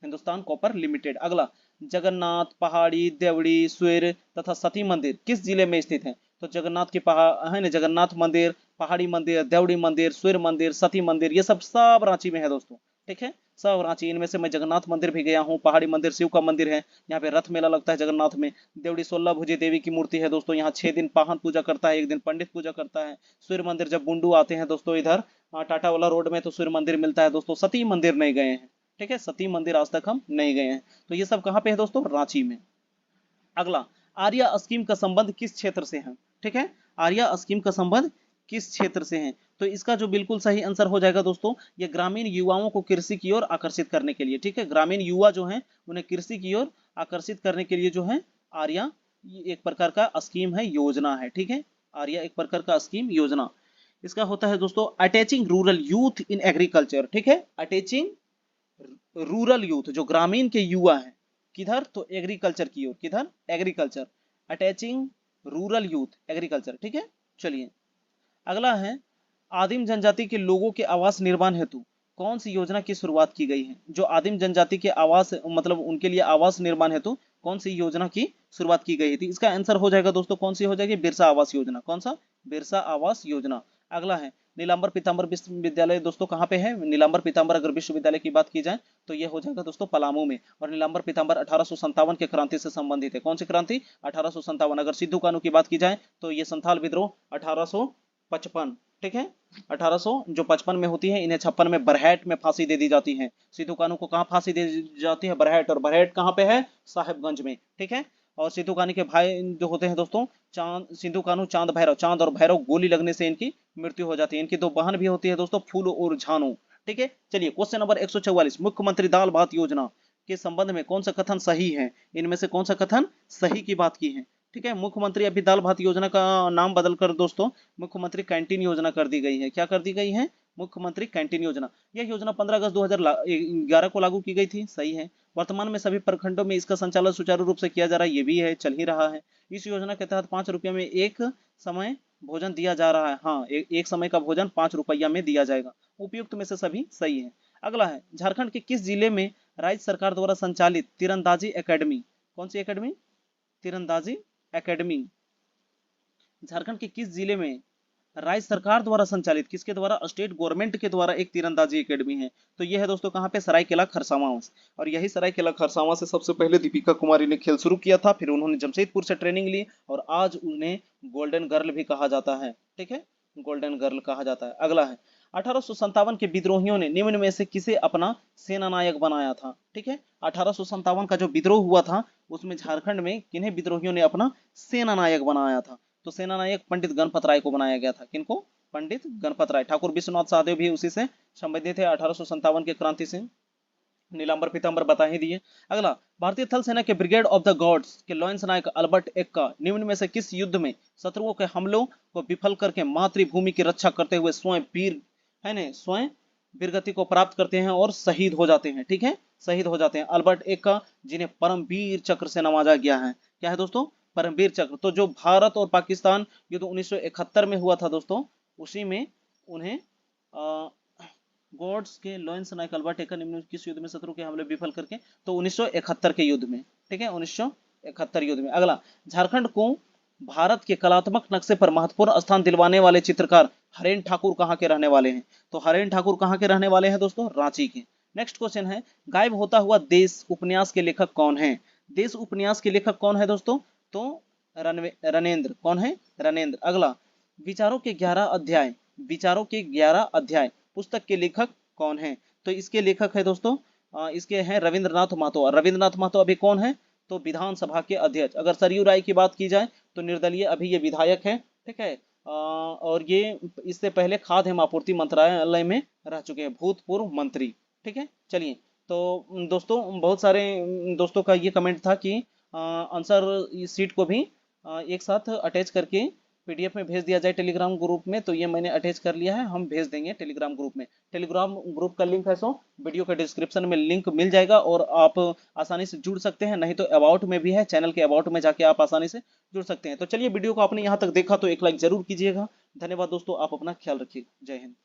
हिंदुस्तान कॉपर लिमिटेड। अगला, जगन्नाथ, पहाड़ी, देवड़ी, स्वेर तथा सती मंदिर किस जिले में स्थित है? तो जगन्नाथ की पहाड़ है ना, जगन्नाथ मंदिर, पहाड़ी मंदिर, देवड़ी मंदिर, स्वेर मंदिर, सती मंदिर, ये सब रांची में है दोस्तों। ठीक है, सब रांची। इनमें से मैं जगन्नाथ मंदिर भी गया हूँ, पहाड़ी मंदिर शिव का मंदिर है, यहाँ पे रथ मेला लगता है जगन्नाथ में। देवड़ी 16 भुजी देवी की मूर्ति है दोस्तों, यहाँ 6 दिन पाहन पूजा करता है, 1 दिन पंडित पूजा करता है। सूर्य मंदिर जब बुंडू आते हैं दोस्तों इधर टाटा वाला रोड में तो सूर्य मंदिर मिलता है दोस्तों। सती मंदिर नहीं गए हैं। ठीक है, सती मंदिर आज तक हम नहीं गए हैं। तो ये सब कहाँ पे है दोस्तों? रांची में। अगला, आर्या स्कीम का संबंध किस क्षेत्र से है? ठीक है, आर्या स्कीम का संबंध किस क्षेत्र से है? तो इसका जो बिल्कुल सही आंसर हो जाएगा दोस्तों, ये ग्रामीण युवाओं को कृषि की ओर आकर्षित करने के लिए। ठीक है, ग्रामीण युवा जो है उन्हें कृषि की ओर आकर्षित करने के लिए जो है आर्या एक प्रकार का स्कीम है, योजना है। ठीक है, आर्या एक प्रकार का स्कीम योजना। इसका होता है दोस्तों attaching rural youth in agriculture. ठीक है, अटैचिंग रूरल यूथ, जो ग्रामीण के युवा हैं, किधर? तो एग्रीकल्चर की ओर। किधर? Agriculture. Attaching rural youth agriculture. ठीक है, चलिए अगला है, आदिम जनजाति के लोगों के आवास निर्माण हेतु कौन सी योजना की शुरुआत की गई है? जो आदिम जनजाति के आवास मतलब उनके लिए आवास निर्माण हेतु कौन सी योजना की शुरुआत की गई थी? इसका आंसर हो जाएगा दोस्तों कौन सी हो जाएगी? बिरसा आवास योजना। कौन सा? बिरसा आवास योजना। अगला है, नीलांबर पीताम्बर विश्वविद्यालय दोस्तों कहाँ पे है? नीलांबर पीताम्बर अगर विश्वविद्यालय की बात की जाए तो ये हो जाएगा दोस्तों पलामू में। और नीलांबर पीताम्बर 1857 के क्रांति से संबंधित है। कौन सी क्रांति? 1857। अगर सिद्धू कानू की बात की जाए तो ये संथाल विद्रोह 1855। ठीक है, 1800 जो 55 में होती है, इन्हें 56 में बरहैट में फांसी दे दी जाती है। सिद्धू कानू को कहाँ फांसी दे दी जाती है? बरहैट। और बरहैट कहाँ पे है? साहेबगंज में। ठीक है, और सिद्धू कानू के भाई जो होते हैं दोस्तों चांद, सिद्धू कानू, चांद भैरव, चांद और भैरव गोली लगने से इनकी मृत्यु हो जाती है। इनकी 2 बहन भी होती है दोस्तों, फूल और झानू। ठीक है, चलिए क्वेश्चन नंबर 144, मुख्यमंत्री दाल भात योजना के संबंध में कौन सा कथन सही है? इनमें से कौन सा कथन सही की बात की है? ठीक है, मुख्यमंत्री अभी दाल भात योजना का नाम बदलकर दोस्तों मुख्यमंत्री कैंटीन योजना कर दी गई है। क्या कर दी गई है? मुख्यमंत्री कैंटीन योजना। यह योजना 15 अगस्त 2011 को लागू की गई थी। सही है। वर्तमान में सभी प्रखंडों में इसका संचालन सुचारू रूप से किया जा रहा है। ये भी है, चल ही रहा है। इस योजना के तहत 5 रुपये में एक समय भोजन दिया जा रहा है। हाँ, एक समय का भोजन 5 रुपया में दिया जाएगा। उपयुक्त में से सभी सही है। अगला है, झारखंड के किस जिले में राज्य सरकार द्वारा संचालित तीरंदाजी एकेडमी, कौन सी एकेडमी? तीरंदाजी एकेडमी। झारखंड के किस जिले में राज्य सरकार द्वारा संचालित, किसके द्वारा? स्टेट गवर्नमेंट के द्वारा एक तीरंदाजी एकेडमी है। तो यह है दोस्तों कहाँ पे? सरायकेला खरसावां। और यही सरायकेला खरसावां से सबसे पहले दीपिका कुमारी ने खेल शुरू किया था। फिर उन्होंने जमशेदपुर से ट्रेनिंग ली और आज उन्हें गोल्डन गर्ल भी कहा जाता है। ठीक है, गोल्डन गर्ल कहा जाता है। अगला है, 1857 के विद्रोहियों ने निम्न में से किसे अपना सेना नायक बनाया था? ठीक है, 1857 का जो विद्रोह हुआ था उसमें झारखंड में किन्हें विद्रोहियों ने अपना सेना नायक बनाया था? तो सेना नायक पंडित गणपत राय को बनाया गया था। किनको? पंडित गणपत राय। ठाकुर विश्वनाथ सहदेव भी उसी से संबंधित है, 1857 के क्रांति से। नीलांबर पीताम्बर बता ही दिए। अगला, भारतीय थल सेना के ब्रिगेड ऑफ द गॉड्स के लॉयंस नायक अल्बर्ट एक्का निम्न में से किस युद्ध में शत्रुओं के हमलों को विफल करके मातृभूमि की रक्षा करते हुए स्वयं वीर है न स्वयं वीरगति को प्राप्त करते हैं और शहीद हो जाते हैं? ठीक है, शहीद हो जाते हैं। अल्बर्ट एक्का जिन्हें परमवीर चक्र से नवाजा गया है। क्या है दोस्तों? परमवीर चक्र। तो जो भारत और पाकिस्तान युद्ध 1971 में हुआ था दोस्तों, उसी में उन्हें गॉड्स के लॉयंस नायक अल्बर्ट एक्का निम्न किस युद्ध में शत्रु के हमले विफल करके? तो 1971 के युद्ध में। ठीक है, 1971 युद्ध में। अगला, झारखंड को भारत के कलात्मक नक्शे पर महत्वपूर्ण स्थान दिलवाने वाले चित्रकार हरेन ठाकुर कहाँ के रहने वाले हैं? तो हरेन ठाकुर कहाँ के रहने वाले हैं दोस्तों? रांची के। नेक्स्ट क्वेश्चन है, गायब होता हुआ देश उपन्यास के लेखक कौन है? देश उपन्यास के लेखक कौन है दोस्तों? तो रनेंद्र। कौन है? रनेंद्र। अगला, विचारों के 11 अध्याय, विचारों के 11 अध्याय पुस्तक के लेखक कौन है? तो इसके लेखक है दोस्तों इसके हैं रविंद्रनाथ महतो। और रविंद्रनाथ महतो अभी कौन है? तो विधानसभा के अध्यक्ष। अगर सरयू राय की बात की जाए तो निर्दलीय अभी ये विधायक है, ठीक है। और ये इससे पहले खाद्य एवं आपूर्ति मंत्रालय में रह चुके हैं, भूतपूर्व मंत्री, ठीक है। चलिए, तो दोस्तों बहुत सारे दोस्तों का ये कमेंट था कि आंसर सीट को भी एक साथ अटैच करके पीडीएफ में भेज दिया जाए टेलीग्राम ग्रुप में। तो ये मैंने अटैच कर लिया है, हम भेज देंगे टेलीग्राम ग्रुप में। टेलीग्राम ग्रुप का लिंक है सो वीडियो के डिस्क्रिप्शन में लिंक मिल जाएगा और आप आसानी से जुड़ सकते हैं, नहीं तो अबाउट में भी है, चैनल के अबाउट में जाके आप आसानी से जुड़ सकते हैं। तो चलिए, वीडियो को आपने यहाँ तक देखा तो एक लाइक जरूर कीजिएगा। धन्यवाद दोस्तों, आप अपना ख्याल रखिएगा। जय हिंद।